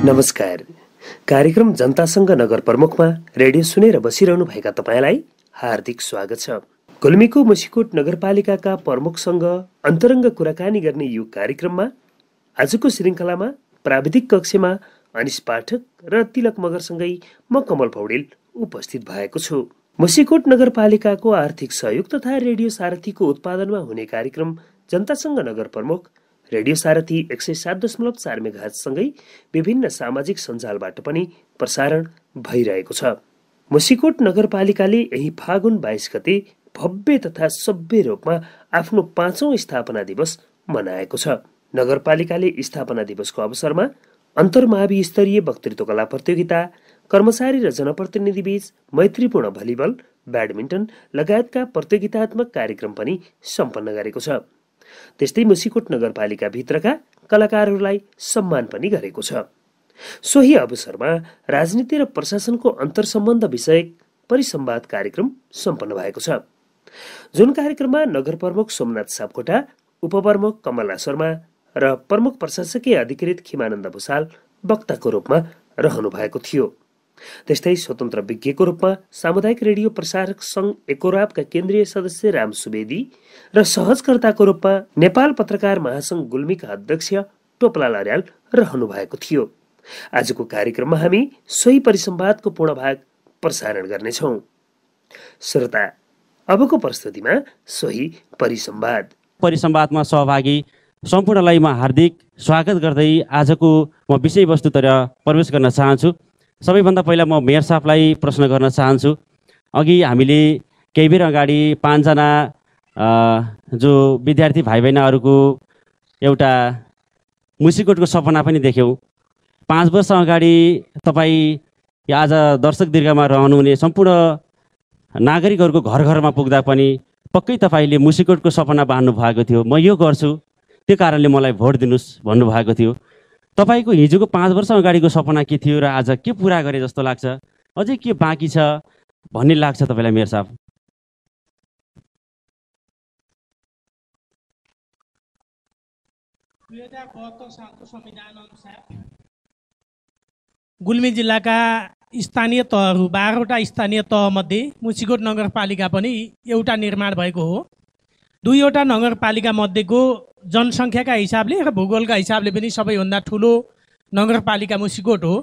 नमस्कार। कार्यक्रम जनतासँग नगर प्रमुखमा रेडियो सुनेर बसिरहनु भएका तपाईलाई हार्दिक स्वागत छ। गुल्मीको मुसिकोट नगरपालिकाका प्रमुखसँग अन्तरङ्ग कुराकानी गर्ने यो कार्यक्रममा आजको श्रृङ्खलामा प्राविधिक कक्षमा अनिश पाठक र तिलक मगरसँगै म कमल पौडेल उपस्थित भएको छु। मुसिकोट नगरपालिकाको आर्थिक सहयोग तथा रेडियो सारथीको उत्पादनमा हुने कार्यक्रम जनतासँग नगर प्रमुख रेडियो सारथी 107.4 मेगाहर्जसँगै विभिन्न सामाजिक सञ्जालबाट पनि प्रसारण भइरहेको छ। मुसिकोट नगरपालिकाले यही फागुन 22 गते भव्य तथा सभ्य रूपमा आफ्नो 5औं स्थापना दिवस मनाएको छ। नगरपालिकाले स्थापना दिवसको अवसरमा अन्तर्मावि स्तरीय वक्तृत्व कला प्रतियोगिता, कर्मचारी र जनप्रतिनिधि बीच मैत्रीपूर्ण भलिबल, ब्याडमिन्टन लगायतका प्रतियोगितात्मक कार्यक्रम पनि सम्पन्न गरेको छ। त्यस्तै मुसिकोट नगरपालिका भित्रका कलाकारहरूलाई सम्मान पनि गरेको छ। सोही अवसरमा राजनीति र प्रशासनको अन्तर्सम्बन्ध विषयक परिसंवाद कार्यक्रम सम्पन्न भएको छ, जुन कार्यक्रममा नगर प्रमुख सोमनाथ सापकोटा, उपप्रमुख कमला शर्मा र प्रमुख प्रशासकीय अधिकृत खिमानन्द भूषाल वक्ताको रूपमा रहनु भएको थियो। त्यस्तै स्वतन्त्र विज्ञको रूपमा सामुदायिक रेडियो प्रसारक संघ एकोराबका केन्द्रीय सदस्य राम सुवेदी र सहजकर्ताको रूपमा नेपाल पत्रकार महासंघ गुल्मीका अध्यक्ष टोपलाल अर्याल रहनु भएको थियो। आजको कार्यक्रममा हामी सोही परिसंवादको पूर्ण भाग प्रसारण गर्नेछौँ। श्रोता, अबको प्रस्तुतिमा सोही परिसंवादमा सहभागी सम्पूर्णलाई म हार्दिक स्वागत गर्दै आजको म विषयवस्तुतिर प्रवेश गर्न चाहन्छु। सबैभन्दा पहिला म मेयर साहबलाई प्रश्न गर्न चाहन्छु। अघि हामीले केही बेर अगाडि 5 जना जो विद्यार्थी भाइ बहिनीहरूको एउटा मुसिकोटको सपना पनि देख्यौँ। 5 वर्ष अगाडि तपाईँ आज दर्शक दीर्घमा रहनुहुने सम्पूर्ण नागरिकहरूको घर घरमा पुग्दा पनि पक्कै तपाईँले मुसिकोटको सपना बाँध्नु भएको थियो। म यो गर्छु, त्यो कारणले मलाई भोट दिनुहोस् भन्नुभएको थियो। तपाईँको हिजोको 5 वर्ष अगाडिको सपना के थियो र आज के पुरा गरे जस्तो लाग्छ? अझै के बाँकी छ भन्ने लाग्छ तपाईँलाई मेयर साहब? गुल्मी जिल्लाका स्थानीय तहहरू 12वटा स्थानीय तहमध्ये मुसिकोट नगरपालिका पनि एउटा निर्माण भएको हो। 2वटा नगरपालिका मध्येको जनसङ्ख्याका हिसाबले र भूगोलका हिसाबले पनि सबैभन्दा ठुलो नगरपालिका मुसिकोट हो।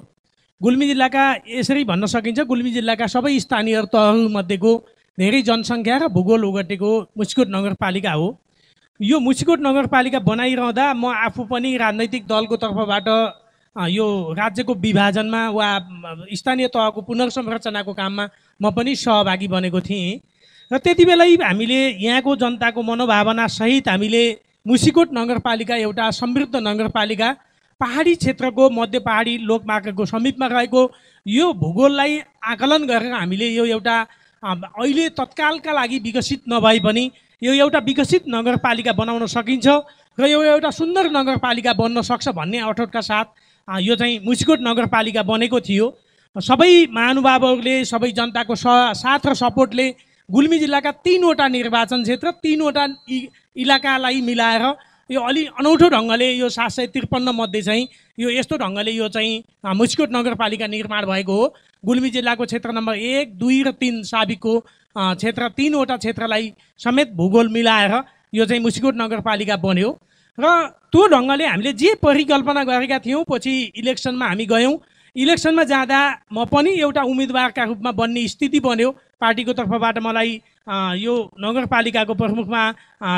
गुल्मी जिल्लाका यसरी भन्न सकिन्छ, गुल्मी जिल्लाका सबै स्थानीय तहहरूमध्येको धेरै जनसङ्ख्या र भूगोल ओगटेको मुसिकोट नगरपालिका हो। यो मुसिकोट नगरपालिका बनाइरहँदा म आफू पनि राजनैतिक दलको तर्फबाट यो राज्यको विभाजनमा वा स्थानीय तहको पुनर्संरचनाको काममा म पनि सहभागी बनेको थिएँ र त्यति बेलै हामीले यहाँको जनताको मनोभावना सहित हामीले मुसिकोट नगरपालिका एउटा समृद्ध नगरपालिका, पहाडी क्षेत्रको मध्य पहाडी लोकमार्गको समीपमा रहेको यो भूगोललाई आकलन गरेर हामीले यो एउटा अहिले तत्कालका लागि विकसित नभए पनि यो एउटा विकसित नगरपालिका बनाउन सकिन्छ र यो एउटा सुन्दर नगरपालिका बन्न सक्छ भन्ने अठोटका साथ यो चाहिँ मुसिकोट नगरपालिका बनेको थियो। सबै महानुभावहरूले, सबै जनताको साथ र सपोर्टले गुल्मी जिल्लाका 3वटा निर्वाचन क्षेत्र, 3वटा इलाकालाई मिलाएर यो अलि अनौठो ढङ्गले यो 753 मध्ये चाहिँ यो यस्तो ढङ्गले यो चाहिँ मुसिकोट नगरपालिका निर्माण भएको हो। गुल्मी जिल्लाको क्षेत्र नम्बर 1, 2 र 3 साबिकको क्षेत्र 3वटा क्षेत्रलाई समेत भूगोल मिलाएर यो चाहिँ मुसिकोट नगरपालिका बन्यो र त्यो ढङ्गले हामीले जे परिकल्पना गरेका थियौँ पछि इलेक्सनमा हामी गयौँ। इलेक्सनमा जाँदा म पनि एउटा उम्मेदवारका रूपमा बन्ने स्थिति बन्यो। पार्टीको तर्फबाट मलाई यो नगरपालिकाको प्रमुखमा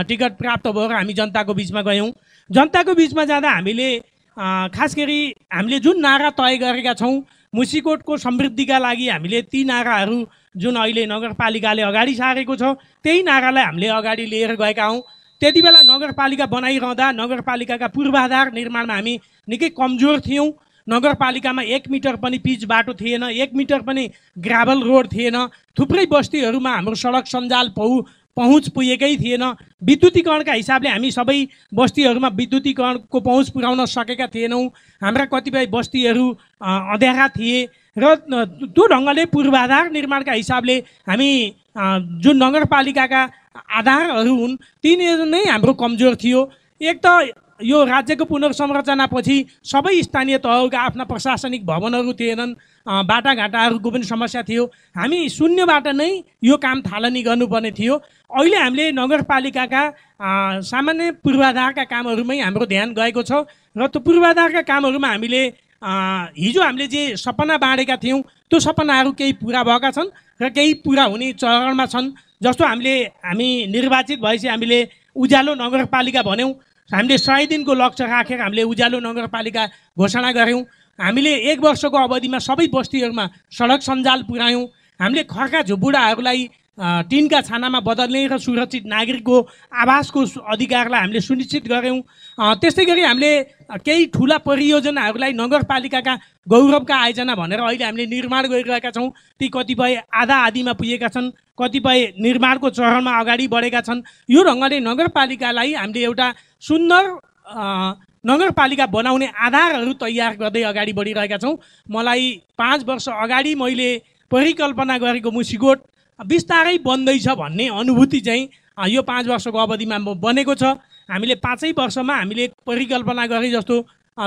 टिकट प्राप्त भयो र हामी जनताको बिचमा गयौँ। जनताको बिचमा जाँदा हामीले खास गरी हामीले जुन नारा तय गरेका छौँ मुसिकोटको समृद्धिका लागि हामीले ती नाराहरू जुन अहिले नगरपालिकाले अगाडि सारेको छ त्यही नारालाई हामीले अगाडि लिएर गएका हौँ। त्यति बेला नगरपालिका बनाइरहँदा नगरपालिकाका पूर्वाधार निर्माणमा हामी निकै कमजोर थियौँ। नगरपालिकामा 1 मिटर पनि पिच बाटो थिएन, 1 मिटर पनि ग्राभल रोड थिएन। थुप्रै बस्तीहरूमा हाम्रो सडक सञ्जाल पहुँच पुगेकै थिएन। विद्युतीकरणका हिसाबले हामी सबै बस्तीहरूमा विद्युतीकरणको पहुँच पुर्याउन सकेका थिएनौँ। हाम्रा कतिपय बस्तीहरू अँध्यारा थिए र त्यो ढङ्गले पूर्वाधार निर्माणका हिसाबले हामी जुन नगरपालिकाका आधारहरू हुन् तिनीहरू नै हाम्रो कमजोर थियो। एक त यो राज्यको पुनर्संरचनापछि सबै स्थानीय तहका आफ्ना प्रशासनिक भवनहरू थिएनन्, बाटाघाटाहरूको पनि समस्या थियो। हामी शून्यबाट नै यो काम थालनी गर्नुपर्ने थियो। अहिले हामीले नगरपालिकाका सामान्य पूर्वाधारका कामहरूमै हाम्रो ध्यान गएको छ र त्यो पूर्वाधारका कामहरूमा हामीले हिजो हामीले जे सपना बाँडेका थियौँ त्यो सपनाहरू केही पुरा भएका छन् र केही पुरा हुने चरणमा छन्। जस्तो हामी निर्वाचित भएपछि हामीले उज्यालो नगरपालिका भन्यौँ, हामीले 100 दिनको लक्ष्य राखेर हामीले उज्यालो नगरपालिका घोषणा गऱ्यौँ। हामीले 1 वर्षको अवधिमा सबै बस्तीहरूमा सडक सञ्जाल पुर्यायौँ। हामीले खर्का झुपुडाहरूलाई टिनका छानामा बदल्ने र सुरक्षित नागरिकको आवासको अधिकारलाई हामीले सुनिश्चित गऱ्यौँ। त्यस्तै गरी हामीले केही ठुला परियोजनाहरूलाई नगरपालिकाका गौरवका आयोजना भनेर अहिले हामीले निर्माण गरिरहेका छौँ। ती कतिपय आधा आधीमा पुगेका छन्, कतिपय निर्माणको चरणमा अगाडि बढेका छन्। यो ढङ्गले नगरपालिकालाई हामीले एउटा सुन्दर नगरपालिका बनाउने आधारहरू तयार गर्दै अगाडि बढिरहेका छौँ। मलाई 5 वर्ष अगाडि मैले परिकल्पना गरेको मुसिकोट बिस्तारै बन्दैछ भन्ने अनुभूति चाहिँ यो 5 वर्षको अवधिमा बनेको छ। हामीले 5 वर्षमा हामीले परिकल्पना गरे जस्तो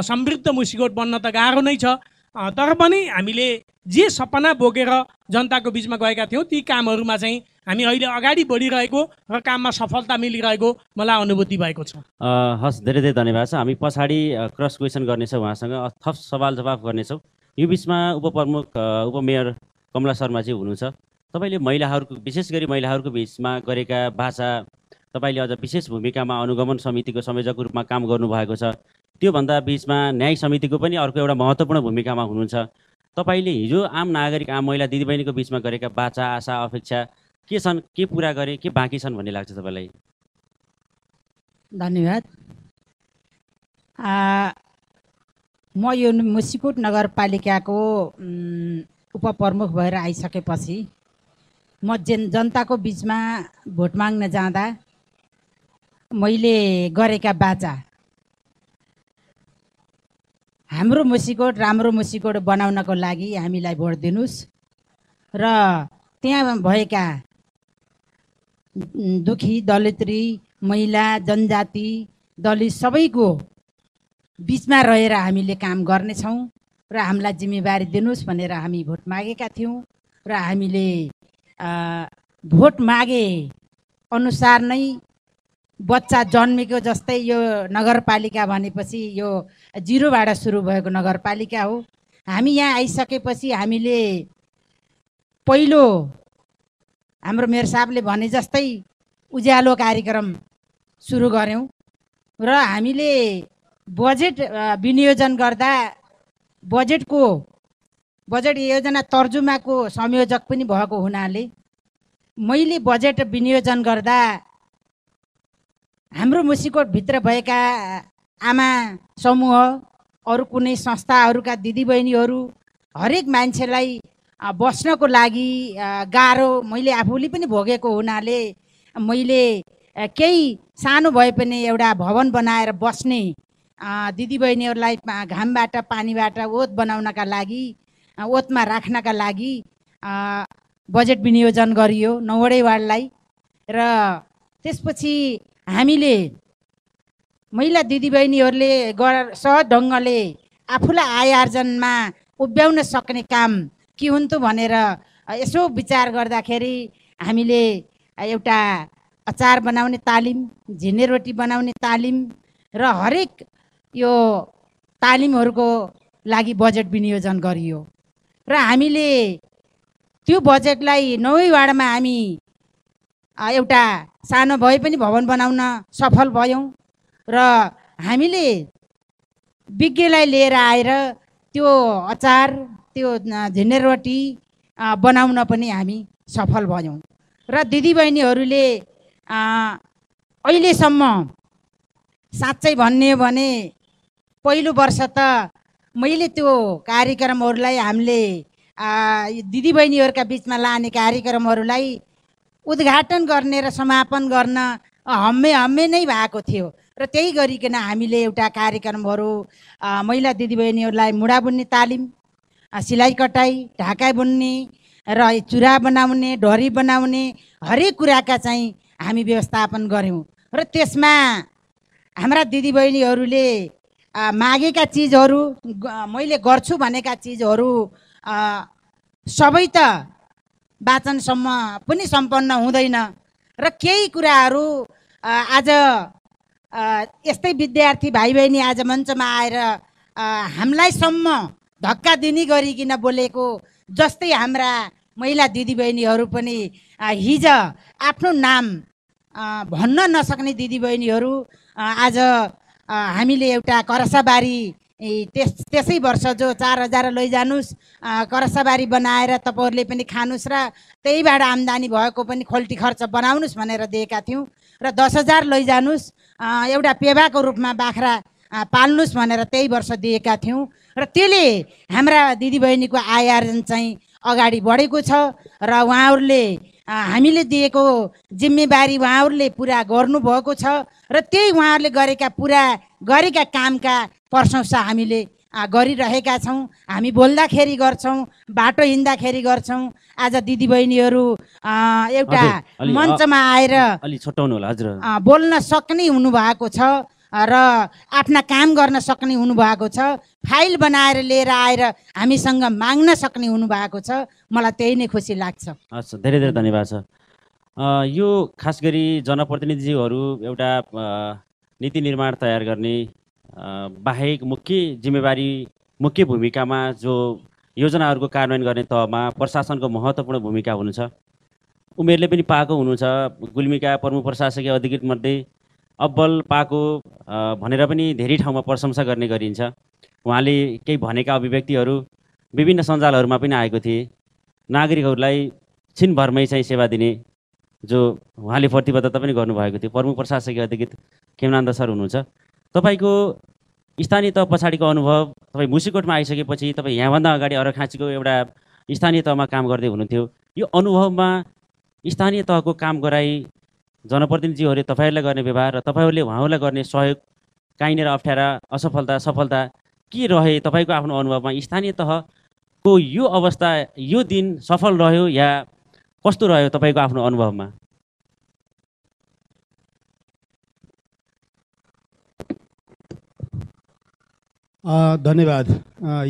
समृद्ध मुसिकोट बन्न त गाह्रो नै छ, तर पनि हामीले जे सपना बोकेर जनताको बिचमा गएका थियौँ ती कामहरूमा चाहिँ हामी अहिले अगाडि बढिरहेको र काममा सफलता मिलिरहेको मलाई अनुभूति भएको छ। हस्, धेरै धेरै धन्यवाद छ। हामी पछाडि क्रस क्वेसन गर्नेछौँ, उहाँसँग थप सवाल जवाफ गर्नेछौँ। यो बिचमा उपप्रमुख उपमेयर कमला शर्माजी हुनुहुन्छ। तपाईँले महिलाहरूको विशेष गरी महिलाहरूको बिचमा गरेका बाचा तपाईँले अझ विशेष भूमिकामा अनुगमन समितिको संयोजकको रूपमा काम गर्नुभएको छ। त्योभन्दा बिचमा न्याय समितिको पनि अर्को एउटा महत्त्वपूर्ण भूमिकामा हुनुहुन्छ। तपाईँले हिजो आम नागरिक आम महिला दिदीबहिनीको बिचमा गरेका बाचा आशा अपेक्षा के छन्, के पुरा गरे, के बाँकी छन् भन्ने लाग्छ तपाईँलाई? धन्यवाद। म यो मुसिकोट नगरपालिकाको उपप्रमुख भएर आइसकेपछि म जनताको बिचमा भोट माग्न जाँदा मैले गरेका बाचा हाम्रो मुसिकोट राम्रो मुसिकोट बनाउनको लागि हामीलाई भोट दिनुस् र त्यहाँ भएका दुखी दलित्री महिला जनजाति दलित सबैको बिचमा रहेर हामीले काम गर्नेछौँ र हामीलाई जिम्मेवारी दिनुस् भनेर हामी भोट मागेका थियौँ र हामीले भोट मागे अनुसार नै बच्चा जन्मेको जस्तै यो नगरपालिका भनेपछि यो जिरोबाट सुरु भएको नगरपालिका हो। हामी यहाँ आइसकेपछि हामीले पहिलो हाम्रो मेयर साहबले भने जस्तै उज्यालो कार्यक्रम सुरु गऱ्यौँ र हामीले बजेट विनियोजन गर्दा बजेट योजना तर्जुमाको संयोजक पनि भएको हुनाले मैले बजेट विनियोजन गर्दा हाम्रो मुसिकोटभित्र भएका आमा समूह अरू कुनै संस्थाहरूका दिदीबहिनीहरू हरेक मान्छेलाई बस्नको लागि गाह्रो मैले आफूले पनि भोगेको हुनाले मैले केही सानो भए पनि एउटा भवन बनाएर बस्ने दिदीबहिनीहरूलाई घामबाट पानीबाट ओत बनाउनका लागि ओतमा राख्नका लागि बजेट विनियोजन गरियो 9वटै वार्डलाई र त्यसपछि हामीले महिला दिदीबहिनीहरूले सहज ढङ्गले आफूलाई आय आर्जनमा उभ्याउन सक्ने काम के हुन्थ्यो भनेर यसो विचार गर्दाखेरि हामीले एउटा अचार बनाउने तालिम, झिने रोटी बनाउने तालिम र हरेक यो तालिमहरूको लागि बजेट विनियोजन गरियो र हामीले त्यो बजेटलाई 9 वार्डमा हामी एउटा सानो भए पनि भवन बनाउन सफल भयौँ र हामीले विज्ञलाई लिएर आएर त्यो अचार त्यो झिने रोटी बनाउन पनि हामी सफल भयौँ र दिदीबहिनीहरूले अहिलेसम्म साँच्चै भन्ने हो भने पहिलो वर्ष त मैले त्यो कार्यक्रमहरूलाई हामीले दिदीबहिनीहरूका बिचमा लाने कार्यक्रमहरूलाई उद्घाटन गर्ने र समापन गर्न हम्मे नै भएको थियो र त्यही गरिकन हामीले एउटा कार्यक्रमहरू महिला दिदीबहिनीहरूलाई मुढा बुन्ने तालिम, सिलाइ कटाई, ढाका बुन्ने र चुरा बनाउने, ढरी बनाउने हरेक कुराका चाहिँ हामी व्यवस्थापन गऱ्यौँ र त्यसमा हाम्रा दिदीबहिनीहरूले मागेका चिजहरू मैले गर्छु भनेका चिजहरू सबै त वाचनसम्म पनि सम्पन्न हुँदैन र केही कुराहरू आज यस्तै विद्यार्थी भाइ बहिनी आज मञ्चमा आएर हामीलाईसम्म धक्का दिने गरिकन बोलेको जस्तै हाम्रा महिला दिदीबहिनीहरू पनि हिजो आफ्नो नाम भन्न नसक्ने दिदीबहिनीहरू आज हामीले एउटा करसाबारी त्यसै वर्ष जो 4000 लैजानुस् करसाबारी बनाएर तपाईँहरूले पनि खानुस् र त्यहीबाट आम्दानी भएको पनि खोल्टी खर्च बनाउनुस् भनेर दिएका थियौँ र 10,000 लैजानुस् एउटा पेवाको रूपमा बाख्रा पाल्नुस् भनेर त्यही वर्ष दिएका थियौँ र त्यसले हाम्रा दिदीबहिनीको आय आर्जन चाहिँ अगाडि बढेको छ र उहाँहरूले हामीले दिएको जिम्मेवारी उहाँहरूले पुरा गर्नुभएको छ र त्यही उहाँहरूले गरेका कामका प्रशंसा हामीले गरिरहेका छौँ। हामी बोल्दाखेरि गर्छौँ, बाटो हिँड्दाखेरि गर्छौँ। आज दिदीबहिनीहरू एउटा मञ्चमा आएर अलि छोटाउनु होला हजुर, बोल्न सक्ने हुनुभएको छ र आफ्ना काम गर्न सक्ने हुनुभएको छ, फाइल बनाएर लिएर आएर हामीसँग माग्न सक्ने हुनुभएको छ। मलाई त्यही नै खुसी लाग्छ। हस्, धेरै धेरै धन्यवाद छ। यो खास गरी जनप्रतिनिधिहरू एउटा नीति निर्माण तयार गर्ने बाहेक मुख्य भूमिकामा जो योजनाहरूको कार्यान्वयन गर्ने तहमा प्रशासनको महत्त्वपूर्ण भूमिका हुनुहुन्छ। उमेरले पनि पाएको हुनुहुन्छ, गुल्मीका प्रमुख प्रशासकीय अधिकृत मध्ये अब्बल पाएको भनेर पनि धेरै ठाउँमा प्रशंसा गर्ने गरिन्छ। उहाँले केही भनेका अभिव्यक्तिहरू विभिन्न सञ्जालहरूमा पनि आएको थिए। नागरिकहरूलाई छिनभरमै चाहिँ सेवा दिने जो उहाँले प्रतिबद्धता पनि गर्नुभएको थियो। प्रमुख प्रशासकीय अधिकृत खेमनन्द सर हुनुहुन्छ। तपाईँको स्थानीय तह पछाडिको अनुभव, तपाईँ मुसिकोटमा आइसकेपछि तपाईँ यहाँभन्दा अगाडि अरखाँचीको एउटा स्थानीय तहमा काम गर्दै हुनुहुन्थ्यो। यो अनुभवमा स्थानीय तहको काम गराई जनप्रतिनिधिहरूले तपाईँहरूलाई गर्ने व्यवहार र तपाईँहरूले उहाँहरूलाई गर्ने सहयोग, काहीँनिर अप्ठ्यारा, असफलता, सफलता के रहे तपाईँको आफ्नो अनुभवमा? स्थानीय तहको यो अवस्था, यो दिन सफल रह्यो या कस्तो रह्यो तपाईँको आफ्नो अनुभवमा? धन्यवाद।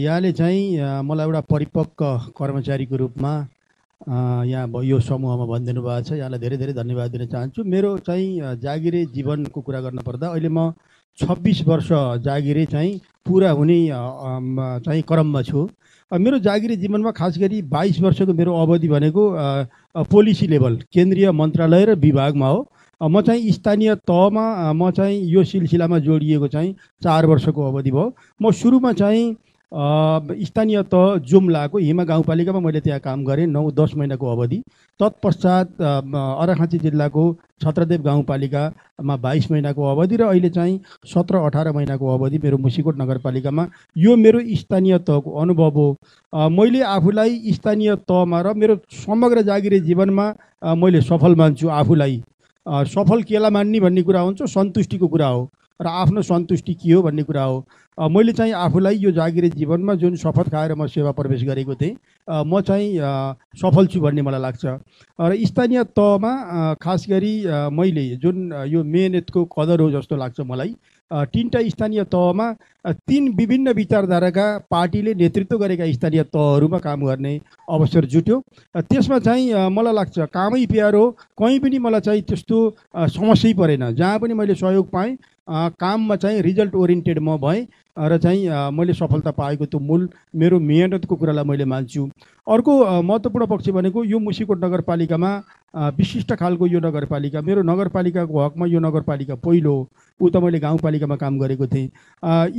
यहाँले चाहिँ मलाई एउटा परिपक्व कर्मचारीको रूपमा यहाँ यो समूहमा भनिदिनु भएको छ। यहाँलाई धेरै धेरै धन्यवाद दिन चाहन्छु। मेरो चाहिँ जागिरे जीवनको कुरा गर्न पर्दा अहिले म 26 वर्ष जागिरे चाहिँ पुरा हुने चाहिँ क्रममा छु। मेरो जागिरे जीवनमा खास गरी 22 वर्षको मेरो अवधि भनेको पोलिसी लेभल केन्द्रीय मन्त्रालय र विभागमा हो। म चाहिँ स्थानीय तहमा म चाहिँ यो सिलसिलामा जोडिएको चाहिँ 4 वर्षको अवधि भयो। म सुरुमा चाहिँ स्थानीय तह जुम्लाको हिमा गाउँपालिकामा मैले त्यहाँ काम गरेँ 9-10 महिनाको अवधि। तत्पश्चात अरखाँची जिल्लाको छत्रदेव गाउँपालिकामा 22 महिनाको अवधि र अहिले चाहिँ 17-18 महिनाको अवधि मेरो मुसिकोट नगरपालिकामा यो मेरो स्थानीय तहको अनुभव हो। मैले आफूलाई स्थानीय तहमा र मेरो समग्र जागिरे जीवनमा मैले सफल मान्छु। आफूलाई सफल केला मान्ने भन्ने कुरा हुन्छ, सन्तुष्टिको कुरा हो र आफ्नो सन्तुष्टि के हो भन्ने कुरा हो। मैले चाहिँ आफूलाई यो जागिरे जीवनमा जुन शपथ खाएर म सेवा प्रवेश गरेको थिएँ म चाहिँ सफल छु भन्ने मलाई लाग्छ। र स्थानीय तहमा खास गरी मैले जुन यो मेहनतको कदर हो जस्तो लाग्छ मलाई। 3टा स्थानीय तहमा 3 विभिन्न विचारधाराका पार्टीले नेतृत्व गरेका स्थानीय तहहरूमा काम गर्ने अवसर जुट्यो। त्यसमा चाहिँ मलाई लाग्छ कामै प्यारो, कहीँ पनि मलाई चाहिँ त्यस्तो समस्यै परेन। जहाँ पनि मैले सहयोग पाएँ, काममा चाहिँ रिजल्ट ओरिएन्टेड म भएँ र चाहिँ मैले सफलता पाएको त्यो मूल मेरो मेहनतको कुरालाई मैले मान्छु। अर्को महत्त्वपूर्ण पक्ष भनेको यो मुसिकोट नगरपालिकामा विशिष्ट खालको यो नगरपालिका, मेरो नगरपालिकाको हकमा यो नगरपालिका पहिलो हो। उता मैले गाउँपालिकामा काम गरेको थिएँ।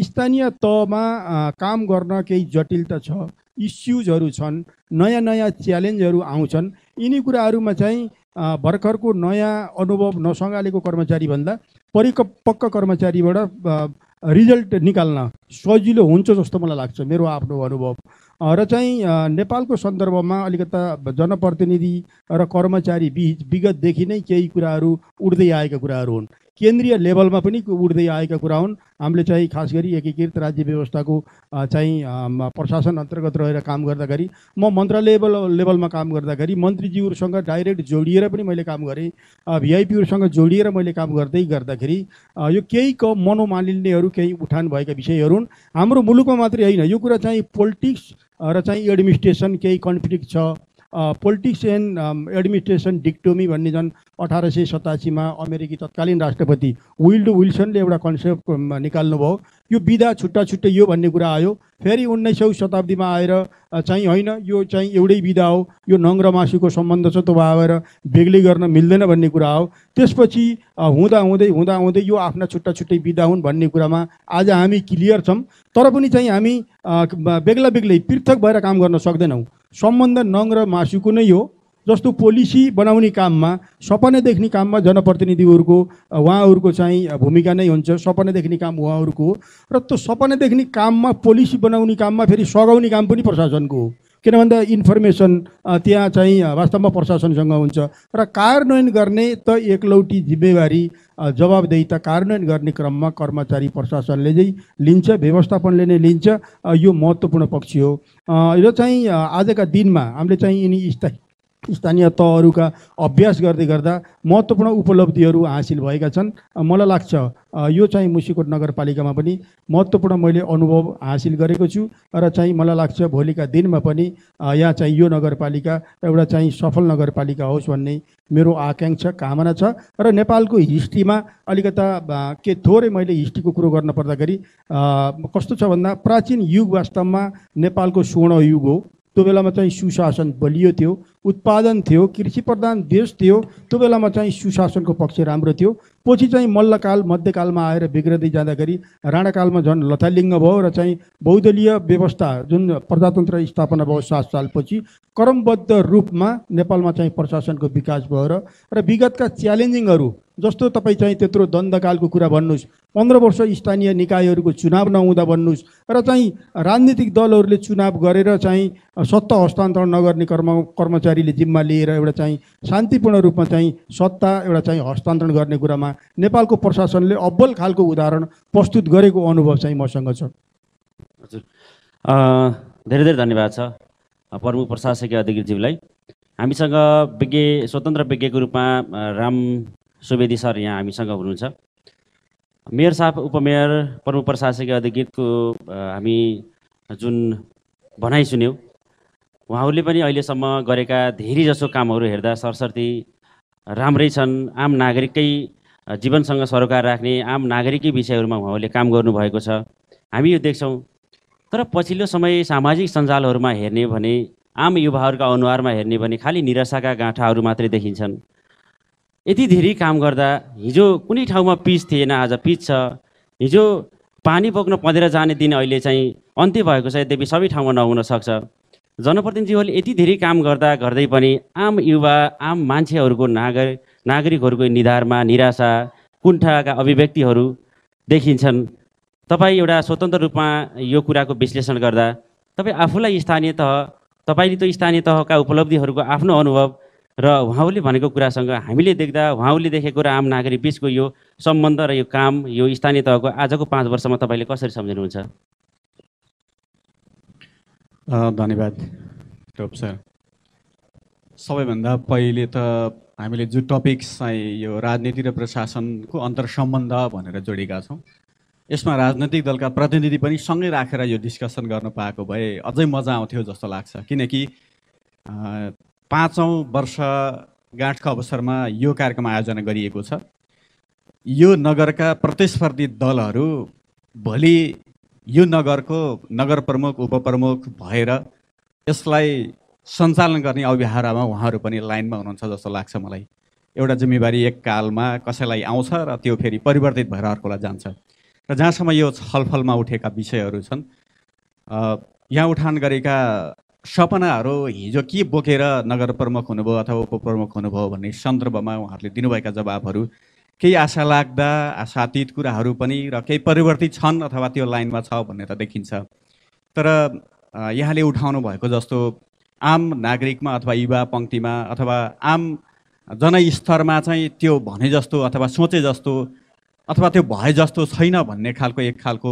स्थानीय तहमा काम गर्न केही जटिलता छ, इस्युजहरू छन्, नयाँ नयाँ च्यालेन्जहरू आउँछन्। यिनी कुराहरूमा चाहिँ भर्खरको नयाँ अनुभव नसँगालेको कर्मचारीभन्दा परिपक्व कर्मचारीबाट रिजल्ट निकाल्न सजिलो हुन्छ जस्तो मलाई लाग्छ, मेरो आफ्नो अनुभव। र चाहिँ नेपालको सन्दर्भमा अलिकता जनप्रतिनिधि र कर्मचारी बिच विगतदेखि नै केही कुराहरू उड्दै आएका कुराहरू हुन्। केन्द्रीय लेभलमा पनि उठ्दै आएका कुरा हुन्। हामीले चाहिँ खास गरी एकीकृत राज्य व्यवस्थाको चाहिँ प्रशासन अन्तर्गत रहेर काम गर्दाखेरि, म मन्त्रालय लेभलमा काम गर्दाखेरि मन्त्रीज्यूहरूसँग डाइरेक्ट जोडिएर पनि मैले काम गरेँ, भिआइपीहरूसँग जोडिएर मैले काम गर्दै गर्दाखेरि यो केही मनोमालिन्यहरू केही उठान भएका विषयहरू हुन्। हाम्रो मुलुकमा मात्रै होइन, यो कुरा चाहिँ पोलिटिक्स र चाहिँ एडमिनिस्ट्रेसन केही कन्फ्लिक्ट छ। पोलिटिक्स एन्ड एडमिनिस्ट्रेसन डिक्टोमी भन्ने झन् 1887 अमेरिकी तत्कालीन राष्ट्रपति विल्डो विल्सनले एउटा कन्सेप्ट निकाल्नुभयो। यो विधा छुट्टा छुट्टै यो भन्ने कुरा आयो। फेरि 19औँ शताब्दीमा आएर चाहिँ होइन, यो चाहिँ एउटै विधा हो, यो नङ र मासुको सम्बन्ध छ, त्यो भएर बेग्लै गर्न मिल्दैन भन्ने कुरा हो। त्यसपछि हुँदै यो आफ्ना छुट्टा छुट्टै विधा हुन् भन्ने कुरामा आज हामी क्लियर छौँ। तर पनि चाहिँ हामी बेग्ला बेग्लै पृथक भएर काम गर्न सक्दैनौँ। सम्बन्ध नङ र मासुको नै हो। जस्तो पोलिसी बनाउने काममा, सपना देख्ने काममा जनप्रतिनिधिहरूको उहाँहरूको चाहिँ भूमिका नै हुन्छ। सपना देख्ने काम उहाँहरूको हो र त्यो सपना देख्ने काममा पोलिसी बनाउने काममा फेरि सघाउने काम पनि प्रशासनको हो। किन भन्दा इन्फर्मेसन त्यहाँ चाहिँ वास्तवमा प्रशासनसँग हुन्छ र कार्यान्वयन गर्ने त एकलौटी जिम्मेवारी जवाबदेहिता कार्यान्वयन गर्ने क्रममा कर्मचारी प्रशासनले चाहिँ लिन्छ, व्यवस्थापनले नै लिन्छ। यो महत्त्वपूर्ण पक्ष हो। यो चाहिँ आजका दिनमा हामीले चाहिँ यिनी स्थानीय तहहरूका अभ्यास गर्दै गर्दा महत्त्वपूर्ण उपलब्धिहरू हासिल भएका छन्। मलाई लाग्छ यो चाहिँ मुसिकोट नगरपालिकामा पनि महत्त्वपूर्ण मैले अनुभव हासिल गरेको छु र चाहिँ मलाई लाग्छ भोलिका दिनमा पनि यहाँ चाहिँ यो नगरपालिका एउटा चाहिँ सफल नगरपालिका होस् भन्ने मेरो आकाङ्क्षा कामना छ। र नेपालको हिस्ट्रीमा अलिकता के थोरै मैले हिस्ट्रीको कुरो गर्न पर्दाखेरि कस्तो छ भन्दा प्राचीन युग वास्तवमा नेपालको स्वर्ण युग हो। त्यो बेलामा चाहिँ सुशासन बलियो थियो, उत्पादन थियो, कृषि प्रधान देश थियो। त्यो बेलामा चाहिँ सुशासनको पक्ष राम्रो थियो। पछि चाहिँ मल्लकाल मध्यकालमा आएर बिग्रदै जाँदाखेरि राणाकालमा झन् लथालिङ्ग भयो र चाहिँ बहुदलीय व्यवस्था जुन प्रजातन्त्र स्थापना भयो 7 सालपछि क्रमबद्ध रूपमा नेपालमा चाहिँ प्रशासनको विकास भयो र विगतका च्यालेन्जिङहरू जस्तो तपाईँ चाहिँ त्यत्रो द्वन्द्वकालको कुरा भन्नुहोस्, 15 वर्ष स्थानीय निकायहरूको चुनाव नहुँदा भन्नुहोस् र चाहिँ राजनीतिक दलहरूले चुनाव गरेर चाहिँ सत्ता हस्तान्तरण नगर्ने कर्मचारीले जिम्मा लिएर एउटा चाहिँ शान्तिपूर्ण रूपमा चाहिँ सत्ता एउटा चाहिँ हस्तान्तरण गर्ने कुरामा नेपालको प्रशासनले अब्बल खालको उदाहरण प्रस्तुत गरेको अनुभव चाहिँ मसँग छ। हजुर, धेरै धेरै धन्यवाद छ प्रमुख प्रशासकीय अधिकृतज्यूलाई। हामीसँग स्वतन्त्र विज्ञको रूपमा राम सुवेदी सर यहाँ हामीसँग हुनुहुन्छ। मेयर साहब, उपमेयर, प्रमुख प्रशासकीय अधिकृतको हामी जुन भनाइ सुन्यौँ, उहाँहरूले पनि अहिलेसम्म गरेका धेरै जसो कामहरू हेर्दा सरसर्ती राम्रै छन्। आम नागरिककै जीवनसँग सरोकार राख्ने आम नागरिकै विषयहरूमा उहाँहरूले काम गर्नुभएको छ, हामी यो देख्छौँ। तर पछिल्लो समय सामाजिक सञ्जालहरूमा हेर्ने भने, आम युवाहरूका अनुहारमा हेर्ने भने खालि निराशाका गाँठाहरू मात्रै देखिन्छन्। यति धेरै काम गर्दा हिजो कुनै ठाउँमा पिच थिएन, आज पिच छ। हिजो पानी बोक्न पँधेर जाने दिन अहिले चाहिँ अन्त्य भएको छ, यद्यपि सबै ठाउँमा नहुन सक्छ। जनप्रतिनिधिहरूले यति धेरै काम गर्दै पनि आम युवा, आम मान्छेहरूको नागरिकहरूको निधारमा निराशा, कुण्ठाका अभिव्यक्तिहरू देखिन्छन्। तपाईँ एउटा स्वतन्त्र रूपमा यो कुराको विश्लेषण गर्दा तपाईँ आफूलाई तपाईँले त्यो स्थानीय तहका उपलब्धिहरूको आफ्नो अनुभव र उहाँहरूले भनेको कुरासँग हामीले देख्दा, उहाँहरूले देखेको र आम नागरिक बिचको यो सम्बन्ध र यो काम, यो स्थानीय तहको आजको 5 वर्षमा तपाईँले कसरी सम्झिनुहुन्छ? धन्यवाद टोप सर। सबैभन्दा पहिले त हामीले जो टपिक्स चाहिँ यो राजनीति र प्रशासनको अन्तर्सम्बन्ध भनेर जोडेका छौँ, यसमा राजनैतिक दलका प्रतिनिधि पनि सँगै राखेर यो डिस्कसन गर्न पाएको भए अझै मजा आउँथ्यो जस्तो लाग्छ। किनकि 5औँ वर्षगाँठको अवसरमा यो कार्यक्रम आयोजना गरिएको छ। यो नगरका प्रतिस्पर्धी दलहरू भोलि यो नगरको नगर प्रमुख, उपप्रमुख भएर यसलाई सञ्चालन गर्ने अभियानमा उहाँहरू पनि लाइनमा हुनुहुन्छ जस्तो लाग्छ मलाई। एउटा जिम्मेवारी एक कालमा कसैलाई आउँछ र त्यो फेरि परिवर्तित भएर अर्कोलाई जान्छ। र जहाँसम्म यो छलफलमा उठेका विषयहरू छन्, यहाँ उठान गरेका सपनाहरू हिजो के बोकेर नगर प्रमुख हुनुभयो अथवा उपप्रमुख हुनुभयो भन्ने सन्दर्भमा उहाँहरूले दिनुभएका जवाबहरू केही आशा लाग्दा आशातीत कुराहरू पनि र केही परिवर्तित छन् अथवा त्यो लाइनमा छ भन्ने त देखिन्छ। तर यहाँले उठाउनु भएको जस्तो आम नागरिकमा अथवा युवा पङ्क्तिमा अथवा आम जनस्तरमा चाहिँ त्यो भने जस्तो अथवा सोचे जस्तो अथवा त्यो भए जस्तो छैन भन्ने खालको एक खालको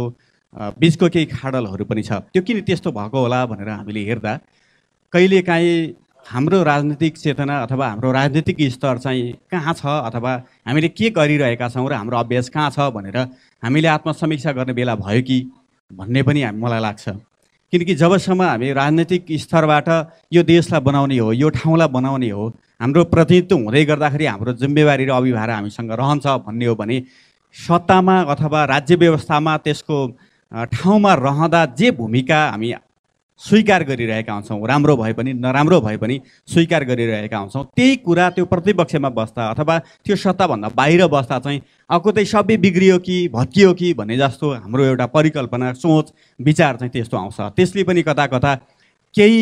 बिचको केही खाडलहरू पनि छ। त्यो किन त्यस्तो भएको होला भनेर हामीले हेर्दा कहिलेकाहीँ हाम्रो राजनीतिक चेतना अथवा हाम्रो राजनीतिक स्तर चाहिँ कहाँ छ अथवा हामीले के गरिरहेका छौँ र हाम्रो अभ्यास कहाँ छ भनेर हामीले आत्मसमीक्षा गर्ने बेला भयो कि भन्ने पनि मलाई लाग्छ। किनकि जबसम्म हामी राजनीतिक स्तरबाट यो देशलाई बनाउने हो, यो ठाउँलाई बनाउने हो, हाम्रो प्रतिनिधित्व हुँदै गर्दाखेरि हाम्रो जिम्मेवारी र अभिभार हामीसँग रहन्छ भन्ने हो भने सत्तामा अथवा राज्य व्यवस्थामा त्यसको ठाउँमा रहँदा जे भूमिका हामी स्वीकार गरिरहेका हुन्छौँ, राम्रो भए पनि नराम्रो भए पनि स्वीकार गरिरहेका हुन्छौँ, त्यही कुरा त्यो प्रतिपक्षमा बस्दा अथवा त्यो सत्ताभन्दा बाहिर बस्दा चाहिँ अकतै सबै बिग्रियो कि भत्कियो कि भन्ने जस्तो हाम्रो एउटा परिकल्पना सोच विचार चाहिँ त्यस्तो आउँछ। त्यसले पनि कता कता केही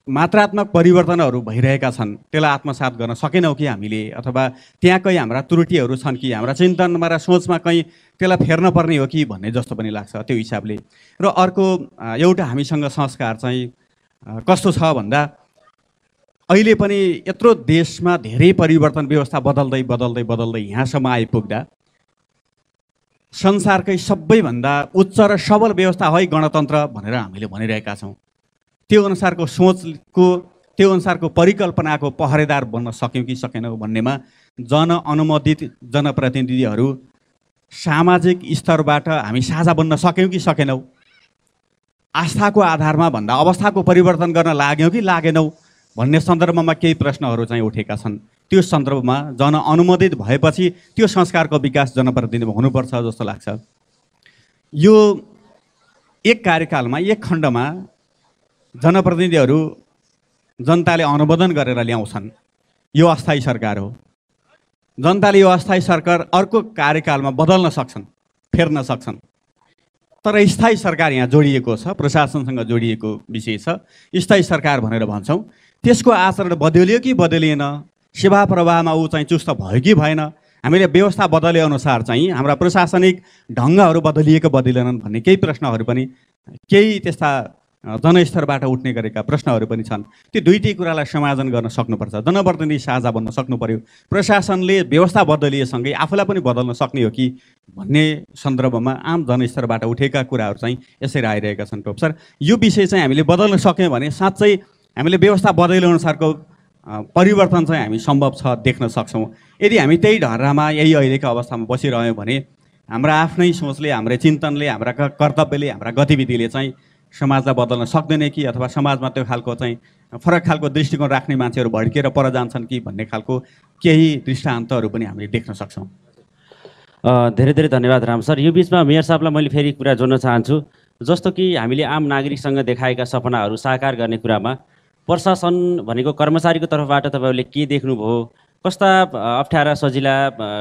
मात्रात्मक परिवर्तनहरू भइरहेका छन्, त्यसलाई आत्मसात गर्न सकेनौँ कि हामीले, अथवा त्यहाँ कहीँ हाम्रा त्रुटिहरू छन् कि हाम्रा चिन्तनमा र सोचमा कहीँ त्यसलाई फेर्न पर्ने हो कि भन्ने जस्तो पनि लाग्छ त्यो हिसाबले। र अर्को एउटा हामीसँग संस्कार चाहिँ कस्तो छ भन्दा अहिले पनि यत्रो देशमा धेरै परिवर्तन व्यवस्था बदल्दै बदल्दै बदल्दै यहाँसम्म आइपुग्दा संसारकै सबैभन्दा उच्च र सबल व्यवस्था है गणतन्त्र भनेर हामीले भनिरहेका छौँ। त्यो अनुसारको सोचको, त्यो अनुसारको परिकल्पनाको पहरेदार बन्न सक्यौँ कि सकेनौँ भन्नेमा जनअनुमोदित जनप्रतिनिधिहरू सामाजिक स्तरबाट हामी साझा बन्न सक्यौँ कि सकेनौँ, आस्थाको आधारमा भन्दा अवस्थाको परिवर्तन गर्न लाग्यौँ कि लागेनौँ भन्ने सन्दर्भमा केही प्रश्नहरू चाहिँ उठेका छन्। त्यो सन्दर्भमा जनअनुमोदित भएपछि त्यो संस्कारको विकास जनप्रतिनिधिमा हुनुपर्छ जस्तो लाग्छ। यो एक कार्यकालमा, एक खण्डमा जनप्रतिनिधिहरू जनताले अनुमोदन गरेर ल्याउँछन्, यो अस्थायी सरकार हो। जनताले यो अस्थायी सरकार अर्को कार्यकालमा बदल्न सक्छन्, फेर्न सक्छन्, तर स्थायी सरकार यहाँ जोडिएको छ, प्रशासनसँग जोडिएको विषय छ, स्थायी सरकार भनेर भन्छौँ। त्यसको आचरण बदलियो कि बदलिएन, सेवा प्रवाहमा ऊ चाहिँ चुस्त भयो कि भएन, हामीले व्यवस्था बदले अनुसार चाहिँ हाम्रा प्रशासनिक ढङ्गहरू बदलिएको बदलिएनन् भन्ने केही प्रश्नहरू पनि, केही त्यस्ता जनस्तरबाट उठ्ने गरेका प्रश्नहरू पनि छन्। त्यो दुईटै कुरालाई समाधान गर्न सक्नुपर्छ। जनप्रतिनिधि साझा बन्न सक्नु पर्यो, प्रशासनले व्यवस्था बदलिएसँगै आफूलाई पनि बदल्न सक्ने हो कि भन्ने सन्दर्भमा आम जनस्तरबाट उठेका कुराहरू चाहिँ यसरी आइरहेका छन्। टोप सर, यो विषय चाहिँ हामीले बदल्न सक्यौँ भने साँच्चै हामीले व्यवस्था बदले अनुसारको परिवर्तन चाहिँ हामी सम्भव छ, देख्न सक्छौँ। यदि हामी त्यही ढर्रामा, यही अहिलेको अवस्थामा बसिरह्यौँ भने हाम्रा आफ्नै सोचले, हाम्रा चिन्तनले, हाम्रा कर्तव्यले, हाम्रा गतिविधिले चाहिँ समाजलाई बदल्न सक्दैन कि, अथवा समाजमा त्यो खालको चाहिँ फरक खालको दृष्टिकोण राख्ने मान्छेहरू भड्किएर पर जान्छन् कि भन्ने खालको केही दृष्टान्तहरू पनि हामीले देख्न सक्छौँ। धेरै धेरै धन्यवाद राम सर। यो बिचमा मेयर साहबलाई मैले फेरि कुरा जोड्न चाहन्छु। जस्तो कि हामीले आम नागरिकसँग देखाएका सपनाहरू साकार गर्ने कुरामा प्रशासन भनेको कर्मचारीको तर्फबाट तपाईँहरूले के देख्नुभयो, कस्ता अप्ठ्यारा सजिला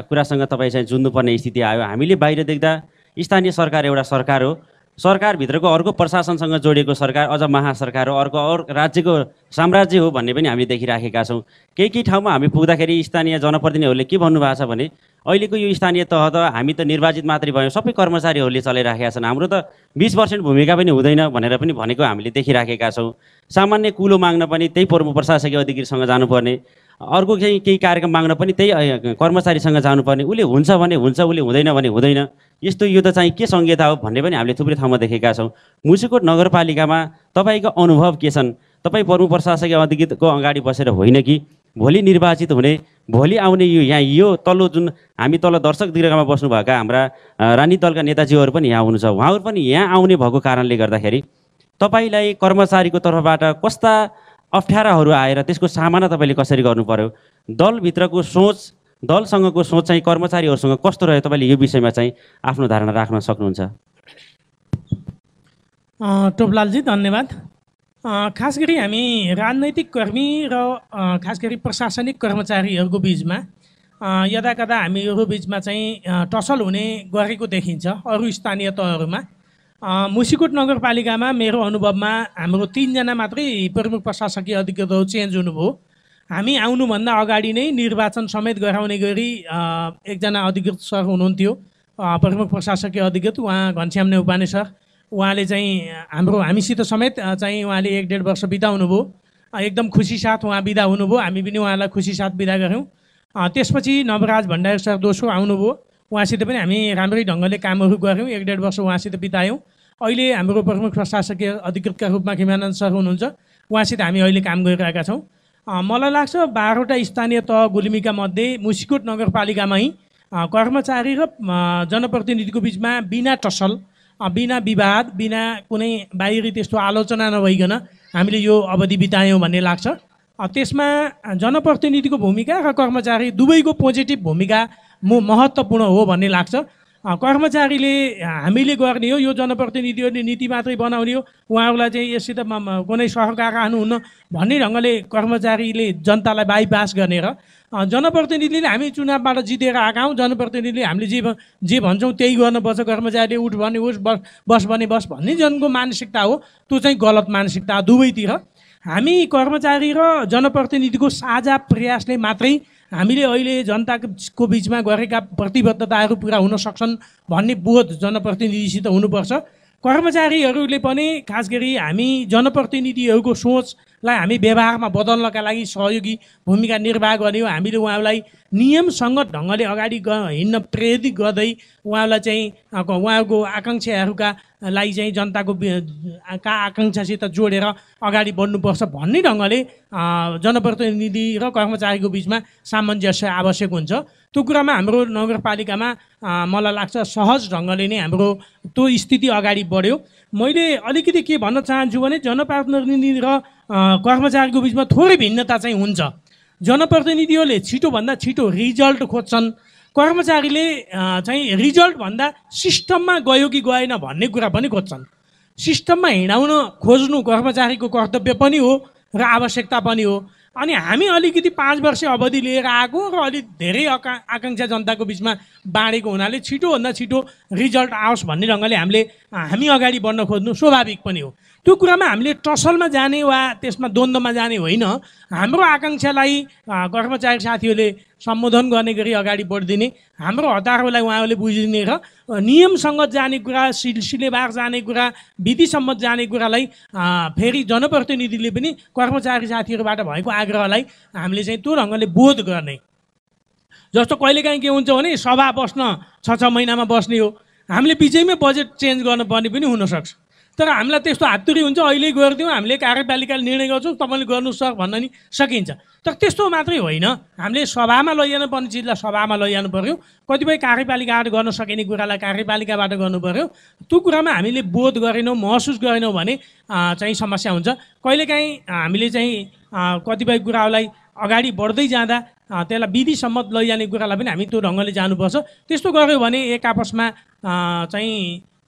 कुरासँग तपाईँ चाहिँ जुझ्नुपर्ने स्थिति आयो? हामीले बाहिर देख्दा स्थानीय सरकार एउटा सरकार हो, सरकारभित्रको अर्को प्रशासनसँग जोडिएको सरकार अझ महासरकार हो, अर्को राज्यको साम्राज्य हो भन्ने पनि हामीले देखिराखेका छौँ। केही ठाउँमा हामी पुग्दाखेरि स्थानीय जनप्रतिनिधिहरूले के भन्नुभएको छ भने अहिलेको यो स्थानीय तह त हामी त निर्वाचित मात्रै भयौँ, सबै कर्मचारीहरूले चलाइराखेका छन्, हाम्रो त 20% भूमिका पनि हुँदैन भनेर पनि भनेको हामीले देखिराखेका छौँ। सामान्य कुलो माग्न पनि त्यही प्रमुख प्रशासकीय अधिकारीसँग जानुपर्ने, अर्को केही कार्यक्रम माग्न पनि त्यही कर्मचारीसँग जानुपर्ने, उसले हुन्छ भने हुन्छ, उसले हुँदैन भने हुँदैन। यस्तो यो त चाहिँ के संहिता हो भन्ने पनि हामीले थुप्रै ठाउँमा देखेका छौँ। मुसिकोट नगरपालिकामा तपाईँको अनुभव के छन्? तपाईँ प्रमुख प्रशासकीय अधिकृतको अगाडि बसेर होइन कि भोलि निर्वाचित हुने, भोलि आउने यो तल्लो जुन हामी तल दर्शक दीर्घमा बस्नुभएका हाम्रा राजनीतिक दलका नेताजीहरू पनि यहाँ हुनुहुन्छ, उहाँहरू पनि यहाँ आउने भएको कारणले गर्दाखेरि तपाईँलाई कर्मचारीको तर्फबाट कस्ता अप्ठ्याराहरू आएर त्यसको सामना तपाईँले कसरी गर्नु पर्यो? दलभित्रको सोच, दलसँगको सोच चाहिँ कर्मचारीहरूसँग कस्तो रह्यो? तपाईँले यो विषयमा चाहिँ आफ्नो धारणा राख्न सक्नुहुन्छ? टोपलालजी धन्यवाद। खास गरी हामी राजनैतिक कर्मी र खास गरी प्रशासनिक कर्मचारीहरूको बिचमा यदाकदा हामीहरू बिचमा चाहिँ टसल हुने गरेको देखिन्छ अरू स्थानीय तहहरूमा। मुसिकोट नगरपालिकामा मेरो अनुभवमा हाम्रो 3 जना मात्रै प्रमुख प्रशासकीय अधिकृतहरू चेन्ज हुनुभयो। हामी आउनुभन्दा अगाडि नै निर्वाचन समेत गराउने गरी एकजना अधिकृत सर हुनुहुन्थ्यो, प्रमुख प्रशासकीय अधिकृत, उहाँ घनश्याम नेउपाने सर। उहाँले चाहिँ हामीसित समेत चाहिँ उहाँले 1.5 वर्ष बिताउनुभयो। एकदम खुसी साथ उहाँ बिदा हुनुभयो, हामी पनि उहाँलाई खुसी साथ बिदा गऱ्यौँ। त्यसपछि नवराज भण्डारी सर दोस्रो आउनुभयो, उहाँसित पनि हामी राम्रै ढङ्गले कामहरू गऱ्यौँ, 1.5 वर्ष उहाँसित बितायौँ। अहिले हाम्रो प्रमुख प्रशासकीय अधिकृतका रूपमा खिमानन्द सर हुनुहुन्छ, उहाँसित हामी अहिले काम गरिरहेका छौँ। मलाई लाग्छ 12वटा स्थानीय तह गुल्मीका मध्ये मुसिकोट नगरपालिकामै कर्मचारी र जनप्रतिनिधिको बिचमा बिना टसल, बिना विवाद, बिना कुनै बाहिरी त्यस्तो आलोचना नभइकन हामीले यो अवधि बितायौँ भन्ने लाग्छ। त्यसमा जनप्रतिनिधिको भूमिका र कर्मचारी दुवैको पोजिटिभ भूमिका महत्त्वपूर्ण हो भन्ने लाग्छ। कर्मचारीले हामीले गर्ने हो, यो जनप्रतिनिधिहरूले नीति मात्रै बनाउने हो, उहाँहरूलाई चाहिँ यससित कुनै सहकार राख्नुहुन्न भन्ने ढङ्गले कर्मचारीले जनतालाई बाइपास गर्ने र जनप्रतिनिधिले हामी चुनावबाट जितेर आएका हौँ, जनप्रतिनिधिले हामीले जे भन्छौँ त्यही गर्नुपर्छ, कर्मचारीले उठ भने उठ, बस भने बस भन्ने जनको मानसिकता हो, त्यो चाहिँ गलत मानसिकता दुवैतिर। हामी कर्मचारी र जनप्रतिनिधिको साझा प्रयासले मात्रै हामीले अहिले जनताको बिचमा गरेका प्रतिबद्धताहरू पुरा हुन सक्छन् भन्ने बोध जनप्रतिनिधिसित हुनुपर्छ। कर्मचारीहरूले पनि खास गरी हामी जनप्रतिनिधिहरूको सोचलाई हामी व्यवहारमा बदल्नका लागि सहयोगी भूमिका निर्वाह गर्ने हो। हामीले उहाँलाई नियमसङ्गत ढङ्गले अगाडि हिँड्न प्रेरित गर्दै उहाँलाई चाहिँ उहाँको आकाङ्क्षाहरूका लागि चाहिँ जनताको आकाङ्क्षासित जोडेर अगाडि बढ्नुपर्छ भन्ने ढङ्गले जनप्रतिनिधि र कर्मचारीको बिचमा सामञ्जस्य आवश्यक हुन्छ। त्यो कुरामा हाम्रो नगरपालिकामा मलाई लाग्छ सहज ढङ्गले नै हाम्रो त्यो स्थिति अगाडि बढ्यो। मैले अलिकति के भन्न चाहन्छु भने जनप्रतिनिधि र कर्मचारीको बिचमा थोरै भिन्नता चाहिँ हुन्छ। जनप्रतिनिधिहरूले छिटोभन्दा छिटो रिजल्ट खोज्छन्, कर्मचारीले चाहिँ रिजल्टभन्दा सिस्टममा गयो कि गएन भन्ने कुरा पनि खोज्छन्। सिस्टममा हिँडाउन खोज्नु कर्मचारीको कर्तव्य पनि हो र आवश्यकता पनि हो। अनि हामी अलिकति 5 वर्ष अवधि लिएर आएको र अलिक धेरै आकाङ्क्षा जनताको बिचमा बाँडेको हुनाले छिटोभन्दा छिटो रिजल्ट आओस् भन्ने ढङ्गले हामी अगाडि बढ्न खोज्नु स्वाभाविक पनि हो। त्यो कुरामा हामीले टसलमा जाने वा त्यसमा द्वन्द्वमा जाने होइन। हाम्रो आकाङ्क्षालाई कर्मचारी साथीहरूले सम्बोधन गर्ने गरी अगाडि बढिदिने, हाम्रो हतारलाई उहाँहरूले बुझिदिने र नियमसङ्गत जाने कुरा, सिलसिलेवार जाने कुरा, विधिसम्मत जाने कुरालाई फेरि जनप्रतिनिधिले पनि कर्मचारी साथीहरूबाट भएको आग्रहलाई हामीले चाहिँ त्यो ढङ्गले बोध गर्ने। जस्तो कहिलेकाहीँ के हुन्छ भने सभा बस्न 6 महिनामा बस्ने हो, हामीले बिचैमै बजेट चेन्ज गर्नुपर्ने पनि हुनसक्छ। तर हामीलाई त्यस्तो हातुरी हुन्छ, अहिले गरिदिउँ, हामीले कार्यपालिकाले निर्णय गर्छौँ, तपाईँले गर्नुहोस् सर भन्न नि सकिन्छ। तर त्यस्तो मात्रै होइन, हामीले सभामा लैजानु पर्ने चिजलाई सभामा लैजानु पऱ्यो, कतिपय कार्यपालिकाबाट गर्न सकिने कुरालाई कार्यपालिकाबाट गर्नु पऱ्यो। त्यो कुरामा हामीले बोध गरेनौँ, महसुस गरेनौँ भने चाहिँ समस्या हुन्छ। कहिलेकाहीँ हामीले चाहिँ कतिपय कुरालाई अगाडि बढ्दै जाँदा त्यसलाई विधिसम्मत लैजाने कुरालाई पनि हामी त्यो ढङ्गले जानुपर्छ। त्यस्तो गऱ्यो भने एक आपसमा चाहिँ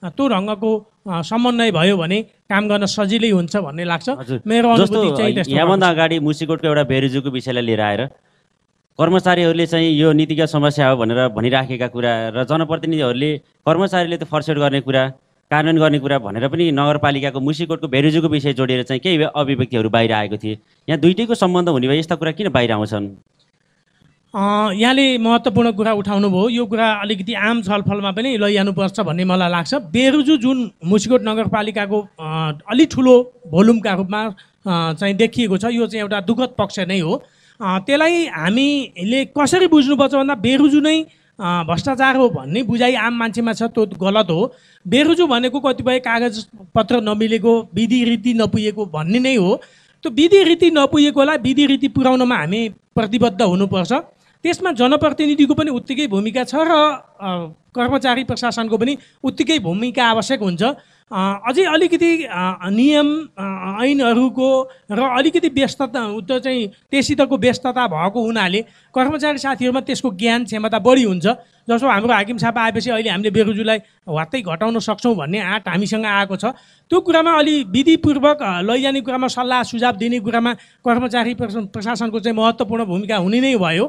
त्यो ढङ्गको समन्वय भयो भने काम गर्न सजिलै हुन्छ भन्ने लाग्छ। मेरो अनुभूति चाहिँ त्यस्तो। यहाँभन्दा अगाडि मुसिकोटको एउटा बेरोजगारीको विषयलाई लिएर आएर कर्मचारीहरूले चाहिँ यो नीतिगत समस्या हो भनेर भनिराखेका कुरा र जनप्रतिनिधिहरूले कर्मचारीले त फर्सेट गर्ने कुरा, कार्यान्वयन गर्ने कुरा भनेर पनि नगरपालिकाको मुसिकोटको बेरोजगारीको विषय जोडेर चाहिँ केही अभिव्यक्तिहरू बाहिर आएको थिए। यहाँ दुईटैको सम्बन्ध हुने भए यस्ता कुरा किन बाहिर आउँछन्? यहाँले महत्त्वपूर्ण कुरा उठाउनु भयो। यो कुरा अलिकति आम छलफलमा पनि लैजानुपर्छ भन्ने मलाई लाग्छ। बेरोजु जुन मुसिकोट नगरपालिकाको अलि ठुलो भोल्युमका रूपमा चाहिँ देखिएको छ, यो चाहिँ एउटा दुःखद पक्ष नै हो। त्यसलाई हामीले कसरी बुझ्नुपर्छ भन्दा बेरोजु नै भ्रष्टाचार हो भन्ने बुझाइ आम मान्छेमा छ, त्यो गलत हो। बेरोजु भनेको कतिपय कागजपत्र नमिलेको, विधि रीति नपुगेको भन्ने नै हो। त्यो विधि रीति नपुगेकोलाई विधि रीति पुर्याउनमा हामी प्रतिबद्ध हुनुपर्छ। त्यसमा जनप्रतिनिधिको पनि उत्तिकै भूमिका छ र कर्मचारी प्रशासनको पनि उत्तिकै भूमिका आवश्यक हुन्छ। अझै अलिकति नियम ऐनहरूको र अलिकति व्यस्तता त्यो चाहिँ त्यससितको व्यस्तता भएको हुनाले कर्मचारी साथीहरूमा त्यसको ज्ञान क्षमता बढी हुन्छ। जस्तो हाम्रो हाकिम छापा आएपछि अहिले हामीले बेरोजुलाई वात्तै घटाउन सक्छौँ भन्ने आँट हामीसँग आएको छ। त्यो कुरामा अलि विधिपूर्वक लैजाने कुरामा सल्लाह सुझाव दिने कुरामा कर्मचारी प्रशासनको चाहिँ महत्त्वपूर्ण भूमिका हुने नै भयो।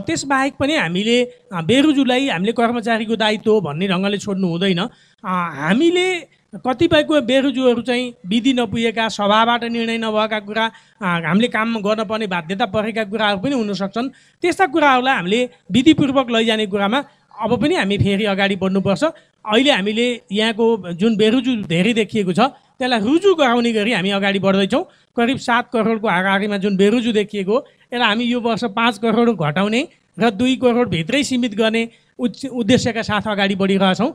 त्यसबाहेक पनि हामीले बेरोजुलाई हामीले कर्मचारीको दायित्व हो भन्ने ढङ्गले छोड्नु हुँदैन। हामीले कतिपयको बेरोजुहरू चाहिँ विधि नपुगेका, सभाबाट निर्णय नभएका कुरा, हामीले काम गर्नुपर्ने बाध्यता परेका कुराहरू पनि हुनसक्छन्। त्यस्ता कुराहरूलाई हामीले विधिपूर्वक लैजाने कुरामा अब पनि हामी फेरि अगाडि बढ्नुपर्छ। अहिले हामीले यहाँको जुन बेरोजु धेरै देखिएको छ त्यसलाई रुजु गराउने गरी हामी अगाडि बढ्दैछौँ। करिब 7 करोडको हाराहारीमा जुन बेरोजु देखिएको यसलाई हामी यो वर्ष 5 करोड घटाउने र 2 करोडभित्रै सीमित गर्ने उद्देश्यका साथ अगाडि बढिरहेछौँ।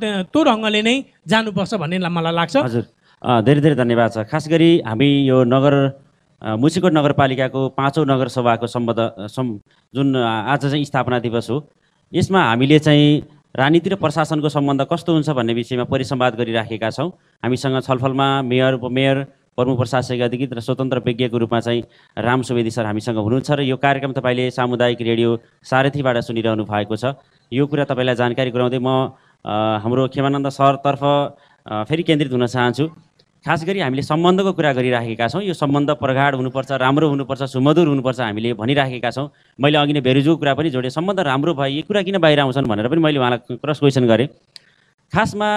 त्यो ढङ्गले नै जानुपर्छ भन्ने मलाई लाग्छ। हजुर, धेरै धेरै धन्यवाद छ। खास गरी हामी यो मुसिकोट नगरपालिकाको 5औं नगरसभाको जुन आज चाहिँ स्थापना दिवस हो, यसमा हामीले चाहिँ राजनीति र प्रशासनको सम्बन्ध कस्तो हुन्छ भन्ने विषयमा परिसंवाद गरिराखेका छौँ। हामीसँग छलफलमा मेयर, उपमेयर, प्रमुख प्रशासनिक अधिकृत र स्वतन्त्र विज्ञको रूपमा चाहिँ राम सुवेदी सर हामीसँग हुनुहुन्छ र यो कार्यक्रम तपाईँले सामुदायिक रेडियो सारथीबाट सुनिरहनु भएको छ। यो कुरा तपाईँलाई जानकारी गराउँदै म हाम्रो खेमानन्द सरतर्फ फेरि केन्द्रित हुन चाहन्छु। खास गरी हामीले सम्बन्धको कुरा गरिराखेका छौँ। यो सम्बन्ध प्रगाढ हुनुपर्छ, राम्रो हुनुपर्छ, सुमधुर हुनुपर्छ हामीले भनिराखेका छौँ। मैले अघि नै बेरुजुको कुरा पनि जोडेँ, सम्बन्ध राम्रो भए यो कुरा किन बाहिर आउँछन् भनेर पनि मैले उहाँलाई क्रस क्वेसन गरेँ। खासमा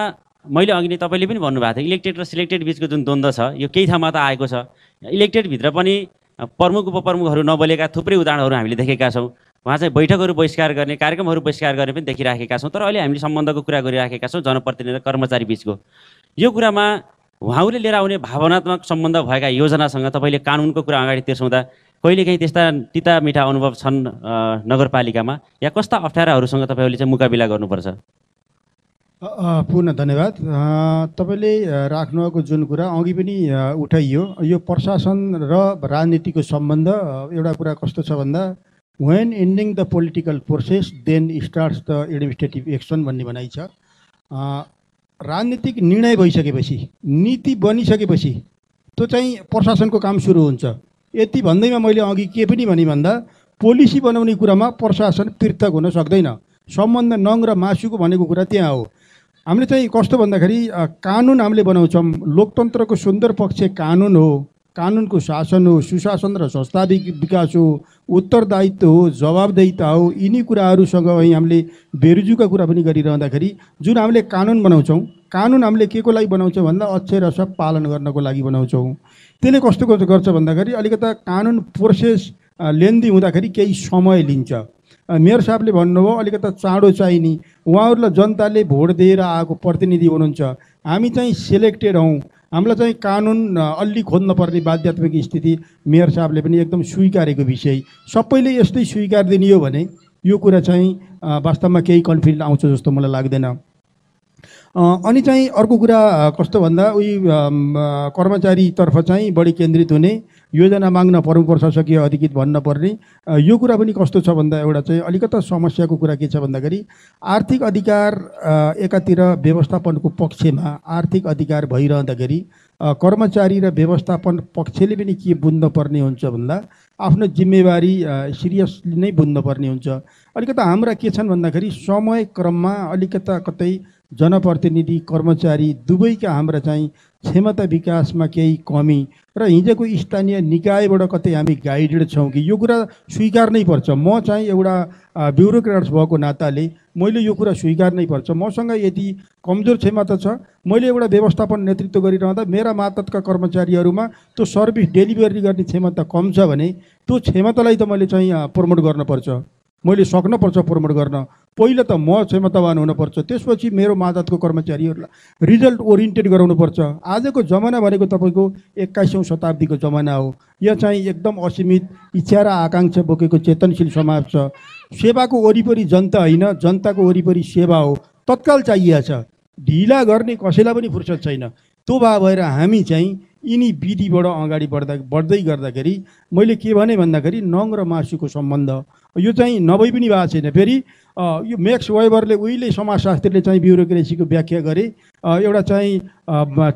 मैले अघि नै तपाईँले पनि भन्नुभएको थियो इलेक्टेड र सिलेक्टेड बिचको जुन द्वन्द्व छ यो केही ठाउँमा त आएको छ। इलेक्टेडभित्र पनि प्रमुख उपप्रमुखहरू नबोलेका थुप्रै उदाहरणहरू हामीले देखेका छौँ। उहाँ चाहिँ बैठकहरू बहिष्कार गर्ने, कार्यक्रमहरू बहिष्कार गर्ने पनि देखिराखेका छौँ। तर अहिले हामीले सम्बन्धको कुरा गरिराखेका छौँ जनप्रतिनिधि र कर्मचारी बिचको। यो कुरामा उहाँहरूले लिएर आउने भावनात्मक सम्बन्ध भएका योजनासँग तपाईँले कानुनको कुरा अगाडि तिर्साउँदा कहिलेकाहीँ त्यस्ता तिता मिठा अनुभव छन् नगरपालिकामा, या कस्ता अप्ठ्याराहरूसँग तपाईँहरूले चाहिँ मुकाबिला गर्नुपर्छ? पूर्ण धन्यवाद। तपाईँले राख्नुभएको जुन कुरा अघि पनि उठाइयो, यो प्रशासन र राजनीतिको सम्बन्ध एउटा कुरा कस्तो छ भन्दा when ending the political process then starts the administrative action भन्ने भनाइ छ। राजनीतिक निर्णय भइसकेपछि, नीति बनिसकेपछि त्यो चाहिँ प्रशासनको काम सुरु हुन्छ। यति भन्दैमा मैले अघि के पनि भने भन्दा पोलिसी बनाउने कुरामा प्रशासन पृथक हुन सक्दैन। सम्बन्ध नङ र मासुको भनेको कुरा त्यहाँ हो। हामीले चाहिँ कस्तो भन्दाखेरि कानुन हामीले बनाउँछौँ। लोकतन्त्रको सुन्दर पक्ष कानुन हो, कानुनको शासन हो, सुशासन र संस्था विकास हो, उत्तरदायित्व हो, जवाबदेहिता हो। यिनी कुराहरूसँग हामीले बेरुजुका कुरा पनि गरिरहँदाखेरि जुन हामीले कानुन बनाउँछौँ, कानुन हामीले के को लागि बनाउँछौँ भन्दा अक्षर र सब पालन गर्नको लागि बनाउँछौँ। त्यसले कस्तो गर्छ भन्दाखेरि अलिकता कानुन प्रोसेस लेन्दी हुँदाखेरि केही समय लिन्छ। मेयर साहबले भन्नुभयो अलिकता चाँडो चाहिने। उहाँहरूलाई जनताले भोट दिएर आएको प्रतिनिधि हुनुहुन्छ। हामी चाहिँ सिलेक्टेड हौँ, हामीलाई चाहिँ कानुन अलि खोज्न पर्ने बाध्यात्मक स्थिति मेयर साहबले पनि एकदम स्वीकारेको विषय। सबैले यस्तै स्वीकार दिने हो भने यो कुरा चाहिँ वास्तवमा केही कन्फ्लिक्ट आउँछ जस्तो मलाई लाग्दैन। अनि चाहिँ अर्को कुरा कस्तो भन्दा उही कर्मचारीतर्फ चाहिँ बढी केन्द्रित हुने, योजना माग्न प्रमुख प्रशासकीय अधिकृत भन्न पर्ने। यो कुरा पनि कस्तो छ भन्दा एउटा चाहिँ अलिकता समस्याको कुरा के छ भन्दाखेरि आर्थिक अधिकार एकातिर व्यवस्थापनको पक्षमा आर्थिक अधिकार भइरहँदाखेरि कर्मचारी र व्यवस्थापन पक्षले पनि के बुझ्न पर्ने हुन्छ भन्दा आफ्नो जिम्मेवारी सिरियसली नै बुझ्न पर्ने हुन्छ। अलिकता हाम्रा के छन् भन्दाखेरि समय क्रममा अलिकता कतै जनप्रतिनिधि कर्मचारी दुवैका हाम्रा चाहिँ क्षमता विकासमा केही कमी र हिजोको स्थानीय निकायबाट कतै हामी गाइडेड छौँ कि यो कुरा स्वीकार नै पर्छ। म चाहिँ एउटा ब्युरोक्रेट्स भएको नाताले मैले यो कुरा स्वीकार नै पर्छ। मसँग यदि कमजोर क्षमता छ, मैले एउटा व्यवस्थापन नेतृत्व गरिरहँदा मेरा मातहतका कर्मचारीहरूमा त्यो सर्भिस डेलिभरी गर्ने क्षमता कम छ भने त्यो क्षमतालाई त मैले चाहिँ प्रमोट गर्नुपर्छ, मैले सक्नुपर्छ प्रमोट गर्न। पहिला त म क्षमतावान हुनुपर्छ, त्यसपछि मेरो मातहतको कर्मचारीहरूलाई रिजल्ट ओरिएन्टेड गराउनुपर्छ। आजको जमाना भनेको तपाईँको 21औं शताब्दीको जमाना हो। यो चाहिँ एकदम असीमित इच्छा र आकाङ्क्षा बोकेको चेतनशील समाज छ। सेवाको वरिपरि जनता होइन, जनताको वरिपरि सेवा हो। तत्काल चाहिएको छ, ढिला गर्ने कसैलाई पनि फुर्सद छैन। त्यो भएर हामी चाहिँ यिनी विधिबाट अगाडि बढ्दै गर्दाखेरि मैले के भने भन्दाखेरि नङ र मासुको सम्बन्ध यो चाहिँ नभई पनि भएको छैन। फेरि यो मैक्स वेबरले उहिले समाजशास्त्रीले चाहिँ ब्युरोक्रेसीको व्याख्या गरे। एउटा चाहिँ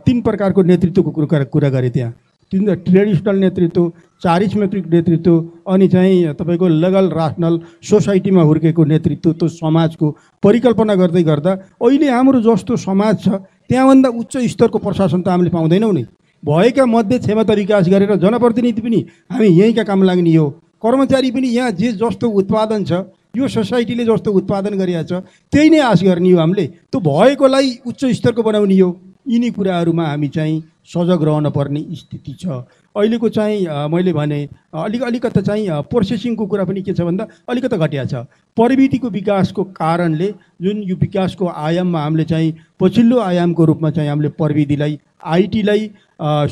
3 प्रकारको नेतृत्वको कुरा गरे। त्यहाँ 3 ट्रेडिसनल नेतृत्व, चारिस्मेट्रिक नेतृत्व, अनि चाहिँ तपाईँको लिगल रासनल सोसाइटीमा हुर्केको नेतृत्व। त्यो समाजको परिकल्पना गर्दै गर्दा अहिले हाम्रो जस्तो समाज छ त्यहाँभन्दा उच्च स्तरको प्रशासन त हामीले पाउँदैनौँ नि। भएका मध्ये क्षमता विकास गरेर जनप्रतिनिधि पनि हामी यहीँका काम लाग्ने हो, कर्मचारी पनि यहाँ जे जस्तो उत्पादन छ यो सोसाइटीले जस्तो उत्पादन गरिरहेको छ त्यही नै आश गर्ने हो हामीले। त्यो भएकोलाई उच्च स्तरको बनाउने हो। यिनी कुराहरूमा हामी चाहिँ सजग रहन पर्ने स्थिति छ। अहिलेको चाहिँ मैले भने अलिकता चाहिँ प्रोसेसिङको कुरा पनि के छ भन्दा अलिकता घटिया छ। प्रविधिको विकासको कारणले जुन यो विकासको आयाममा हामीले चाहिँ पछिल्लो आयामको रूपमा चाहिँ हामीले प्रविधिलाई आइटीलाई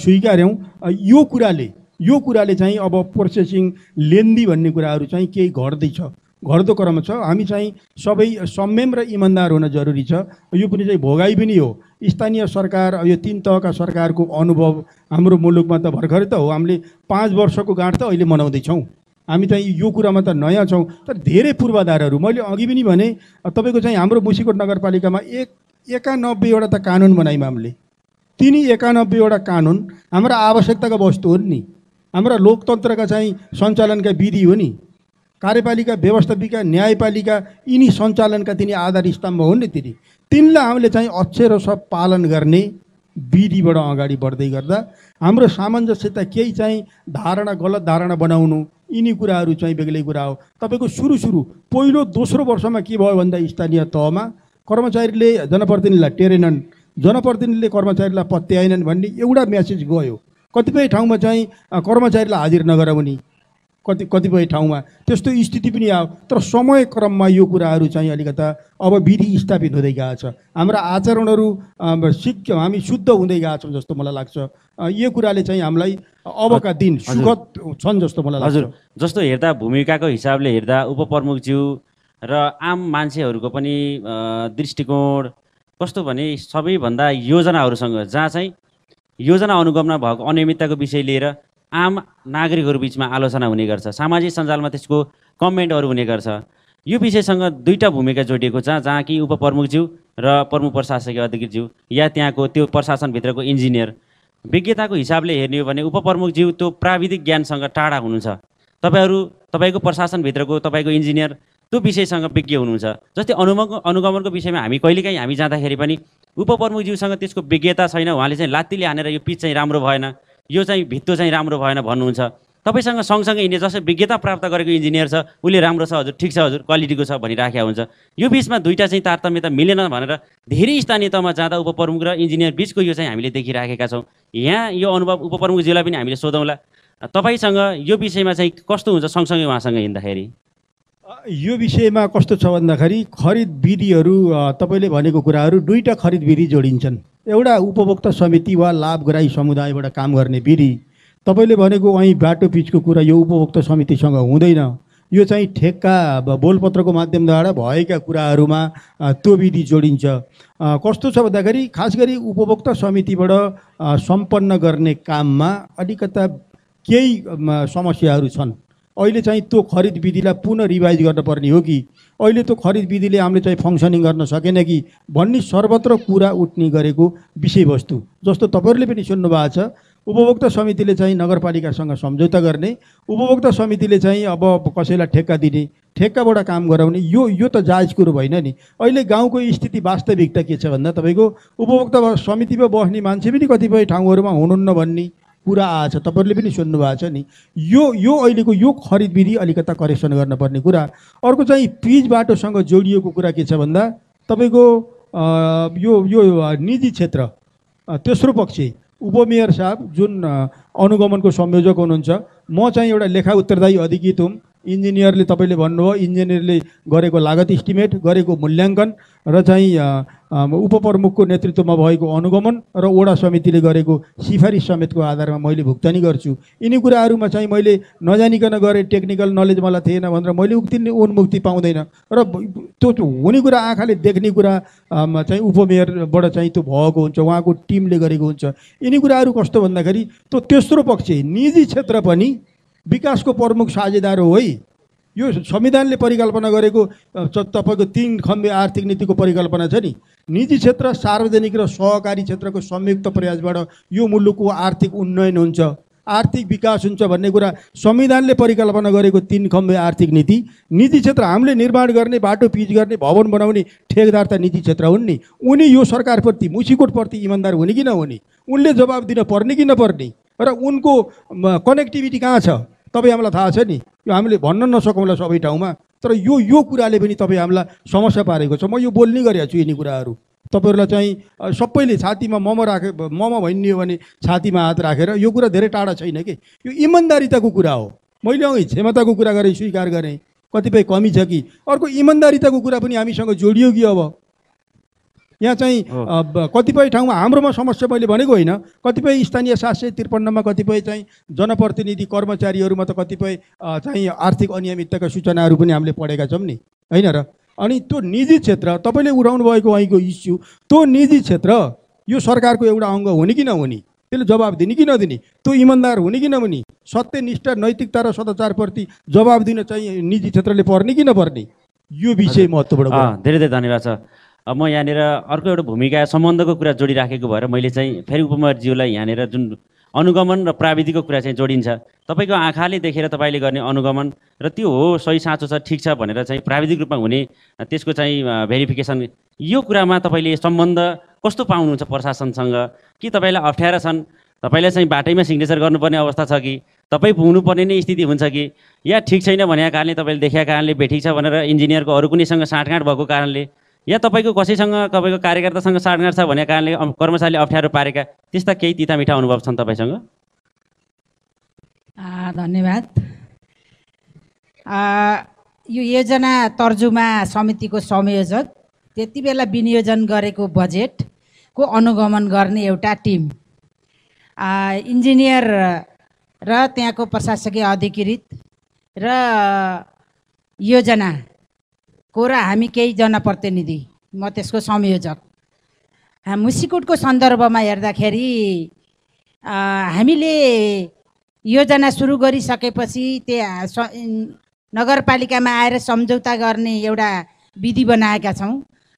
स्वीकार्यौँ। यो कुराले चाहिँ अब प्रोसेसिङ लेन्दी भन्ने कुराहरू चाहिँ केही घट्दैछ। घट्दो क्रम छ। हामी चाहिँ सबै संयम र इमान्दार हुन जरुरी छ। यो पनि चाहिँ भोगाइ पनि हो। स्थानीय सरकार, यो 3 तहका सरकारको अनुभव हाम्रो मुलुकमा त भर्खरै त हो। हामीले 5 वर्षको गाँठ त अहिले मनाउँदैछौँ। हामी चाहिँ यो कुरामा त नयाँ छौँ, तर धेरै पूर्वाधारहरू मैले अघि पनि भने। तपाईँको चाहिँ हाम्रो मुसिकोट नगरपालिकामा 91वटा त कानुन बनायौँ हामीले। तिनी 91वटा कानुन हाम्रा आवश्यकताका वस्तु हुन् नि, हाम्रा लोकतन्त्रका चाहिँ सञ्चालनका विधि हो नि। कार्यपालिका, व्यवस्थापिका, न्यायपालिका यिनी सञ्चालनका तिनी आधार स्तम्भ हुन् नि। तिनलाई हामीले चाहिँ अक्षरशः पालन गर्ने विधिबाट अगाडि बढ्दै गर्दा हाम्रो सामञ्जस्यता केही चाहिँ धारणा, गलत धारणा बनाउनु, यिनी कुराहरू चाहिँ बेग्लै कुरा हो। तपाईँको सुरु पहिलो दोस्रो वर्षमा के भयो भन्दा स्थानीय तहमा कर्मचारीले जनप्रतिनिधिलाई टेरेनन्, जनप्रतिनिधिले कर्मचारीलाई पत्याएनन् भन्ने एउटा म्यासेज गयो। कतिपय ठाउँमा चाहिँ कर्मचारीलाई हाजिर नगराउने, कतिपय ठाउँमा त्यस्तो स्थिति पनि आयो। तर समय क्रममा यो कुराहरू चाहिँ अलिकता अब विधि स्थापित हुँदै गएको छ। हाम्रा आचरणहरू हामी शुद्ध हुँदै गएको छौँ जस्तो मलाई लाग्छ। यो कुराले चाहिँ हामीलाई अबका दिन सुखद छन् जस्तो मलाई लाग्छ। हजुर, जस्तो हेर्दा भूमिकाको हिसाबले हेर्दा उपप्रमुखज्यू र आम मान्छेहरूको पनि दृष्टिकोण कस्तो भने सबैभन्दा योजनाहरूसँग, जहाँ चाहिँ योजना अनुगमन भएको अनियमितताको विषय लिएर आम नागरिकहरू बिचमा आलोचना हुने गर्छ, सामाजिक सञ्जालमा त्यसको कमेन्टहरू हुने गर्छ। यो विषयसँग दुईटा भूमिका जोडिएको छ, जहाँ कि उपप्रमुखज्यू र प्रमुख प्रशासकीय अधिकृतज्यू या त्यहाँको त्यो प्रशासनभित्रको इन्जिनियर। विज्ञताको हिसाबले हेर्ने हो भने उपप्रमुखज्यू त्यो प्राविधिक ज्ञानसँग टाढा हुनुहुन्छ। तपाईँको प्रशासनभित्रको तपाईँको इन्जिनियर त्यो विषयसँग विज्ञ हुनुहुन्छ। जस्तै अनुगमनको विषयमा हामी कहिलेकाहीँ हामी जाँदाखेरि पनि उपप्रमुखज्यूसँग त्यसको विज्ञता छैन। उहाँले चाहिँ लात्तीले हानेर यो पिच चाहिँ राम्रो भएन, यो चाहिँ भित्तो चाहिँ राम्रो भएन भन्नुहुन्छ। तपाईँसँग सँगसँगै हिँड्ने जसले विज्ञता प्राप्त गरेको इन्जिनियर छ उसले राम्रो छ हजुर, ठिक छ हजुर, क्वालिटीको छ भनिराखेको हुन्छ। यो बिचमा दुईवटा चाहिँ तारतम्यता मिलेन भनेर धेरै स्थानीय तहमा जाँदा उपप्रमुख र इन्जिनियर बिचको यो चाहिँ हामीले देखिराखेका छौँ। यहाँ यो अनुभव उपप्रमुखज्यूलाई पनि हामीले सोधौँला, तपाईँसँग यो विषयमा चाहिँ कस्तो हुन्छ सँगसँगै उहाँसँग हिँड्दाखेरि? यो विषयमा कस्तो छ भन्दाखेरि खरिद विधिहरू, तपाईँले भनेको कुराहरू दुईवटा खरिद विधि जोडिन्छन्। एउटा उपभोक्ता समिति वा लाभग्राही समुदायबाट काम गर्ने विधि। तपाईँले भनेको वहीँ बाटो पिचको कुरा यो उपभोक्ता समितिसँग हुँदैन। यो चाहिँ ठेक्का बोलपत्रको माध्यमद्वारा भएका कुराहरूमा त्यो विधि जोडिन्छ। कस्तो छ भन्दाखेरि खास गरी उपभोक्ता समितिबाट सम्पन्न गर्ने काममा अलिकता केही समस्याहरू छन्। अहिले चाहिँ त्यो खरिद विधिलाई पुनः रिभाइज गर्नुपर्ने हो कि अहिले त्यो खरिद विधिले हामीले चाहिँ फङ्सनिङ गर्न सकेन कि भन्ने सर्वत्र कुरा उठ्ने गरेको विषयवस्तु। जस्तो तपाईँहरूले पनि सुन्नुभएको छ, उपभोक्ता समितिले चाहिँ नगरपालिकासँग सम्झौता गर्ने, उपभोक्ता समितिले चाहिँ अब कसैलाई ठेक्का दिने, ठेक्काबाट काम गराउने, यो त जायज कुरो भएन नि। अहिले गाउँको स्थिति वास्तविकता के छ भन्दा तपाईँको उपभोक्ता समितिमा बस्ने मान्छे पनि कतिपय ठाउँहरूमा हुनुहुन्न भन्ने कुरा आएछ। तपाईँहरूले पनि सुन्नुभएको छ नि। यो अहिलेको यो खरिद विधि अलिकता करेक्सन गर्नुपर्ने कुरा। अर्को चाहिँ पिच बाटोसँग जोडिएको कुरा के छ भन्दा तपाईँको यो निजी क्षेत्र, तेस्रो पक्ष उपमेयर साहब जुन अनुगमनको संयोजक हुनुहुन्छ, म चाहिँ एउटा लेखा उत्तरदायी अधिकृत हुँ। इन्जिनियरले तपाईँले भन्नुभयो इन्जिनियरले गरेको लागत इस्टिमेट, गरेको मूल्याङ्कन र चाहिँ उपप्रमुखको नेतृत्वमा भएको अनुगमन र वडा समितिले गरेको सिफारिस समेतको आधारमा मैले भुक्तानी गर्छु। यिनी कुराहरूमा चाहिँ मैले नजानिकन गरेँ, टेक्निकल नलेज मलाई थिएन भनेर मैले उन्मुक्ति पाउँदैन र त्यो हुने कुरा आँखाले देख्ने कुरा चाहिँ उपमेयरबाट चाहिँ त्यो भएको हुन्छ, उहाँको टिमले गरेको हुन्छ। यिनी कुराहरू कस्तो भन्दाखेरि त्यो तेस्रो पक्ष निजी क्षेत्र पनि विकासको प्रमुख साझेदार हो है। यो संविधानले परिकल्पना गरेको तपाईँको 3 खम्बे आर्थिक नीतिको परिकल्पना छ नि। निजी क्षेत्र, सार्वजनिक र सहकारी क्षेत्रको संयुक्त प्रयासबाट यो मुलुकको आर्थिक उन्नयन हुन्छ, आर्थिक विकास हुन्छ भन्ने कुरा संविधानले परिकल्पना गरेको 3 खम्बे आर्थिक नीति। निजी क्षेत्र हामीले निर्माण गर्ने, बाटो पिच गर्ने, भवन बनाउने ठेकेदार त निजी क्षेत्र हुन् नि। उनी यो सरकारप्रति, मुसिकोटप्रति इमान्दार हुने कि नहुने, उनले जवाब दिन पर्ने कि नपर्ने र उनको कनेक्टिभिटी कहाँ छ तपाईँ हामीलाई थाहा छ नि। यो हामीले भन्न नसकौँला सबै ठाउँमा, तर यो कुराले पनि तपाईँ हामीलाई समस्या पारेको छ। म यो बोल्ने गरेको छु यिनी कुराहरू। तपाईँहरूलाई चाहिँ सबैले छातीमा मम भनिदियो भने छातीमा हात राखेर यो कुरा धेरै टाढा छैन कि यो इमान्दारिताको कुरा हो। मैले अघि क्षमताको कुरा गरेँ, स्वीकार गरेँ, कतिपय कमी छ कि। अर्को इमान्दारिताको कुरा पनि हामीसँग जोडियो कि अब यहाँ चाहिँ कतिपय ठाउँमा हाम्रोमा समस्या मैले भनेको होइन, कतिपय स्थानीय 753 मा कतिपय चाहिँ जनप्रतिनिधि कर्मचारीहरूमा त कतिपय चाहिँ आर्थिक अनियमितताका सूचनाहरू पनि हामीले पढेका छौँ नि, होइन र? अनि त्यो निजी क्षेत्र तपाईँले उठाउनु भएको अहिलेको इस्यु, त्यो निजी क्षेत्र यो सरकारको एउटा अङ्ग हुने कि नहुने, त्यसले जवाब दिने कि नदिने, त्यो इमान्दार हुने कि नहुने, सत्यनिष्ठ नैतिकता र सदाचारप्रति जवाब दिन चाहिँ निजी क्षेत्रले पर्ने कि नपर्ने, यो विषय महत्त्वपूर्ण हो। धेरै धेरै धन्यवाद छ। म यहाँनिर अर्को एउटा भूमिका सम्बन्धको कुरा जोडिराखेको भएर मैले चाहिँ फेरि उपमन्त्रीज्यूलाई यहाँनिर जुन अनुगमन र प्राविधिकको कुरा चाहिँ जोडिन्छ, तपाईँको आँखाले देखेर तपाईँले गर्ने अनुगमन र त्यो हो सही साँचो छ ठिक छ भनेर चाहिँ प्राविधिक रूपमा हुने त्यसको चाहिँ भेरिफिकेसन, यो कुरामा तपाईँले सम्बन्ध कस्तो पाउनुहुन्छ प्रशासनसँग? कि तपाईँलाई अप्ठ्यारा छन्, तपाईँलाई चाहिँ बाटैमा सिग्नेचर गर्नुपर्ने अवस्था छ कि तपाईँ पुग्नुपर्ने नै स्थिति हुन्छ कि, या ठिक छैन भनेको कारणले तपाईँले देखेका कारणले बेठिक छ भनेर इन्जिनियरको अरू कुनैसँग साँठगाँठ भएको कारणले, या तपाईँको कसैसँग तपाईँको कार्यकर्तासँग साँठगाँठ छ भनेको कारणले कर्मचारीले अप्ठ्यारो पारेका त्यस्ता केही तितामिठा अनुभव छन् तपाईँसँग? धन्यवाद। यो योजना तर्जुमा समितिको संयोजक त्यति बेला विनियोजन गरेको बजेटको अनुगमन गर्ने एउटा टिम, इन्जिनियर र त्यहाँको प्रशासकीय अधिकृत र योजनाको र हामी केही जनप्रतिनिधि, म त्यसको संयोजक। मुसिकोटको सन्दर्भमा हेर्दाखेरि हामीले योजना सुरु गरिसकेपछि त्यहाँ नगरपालिकामा आएर सम्झौता गर्ने एउटा विधि बनाएका छौँ।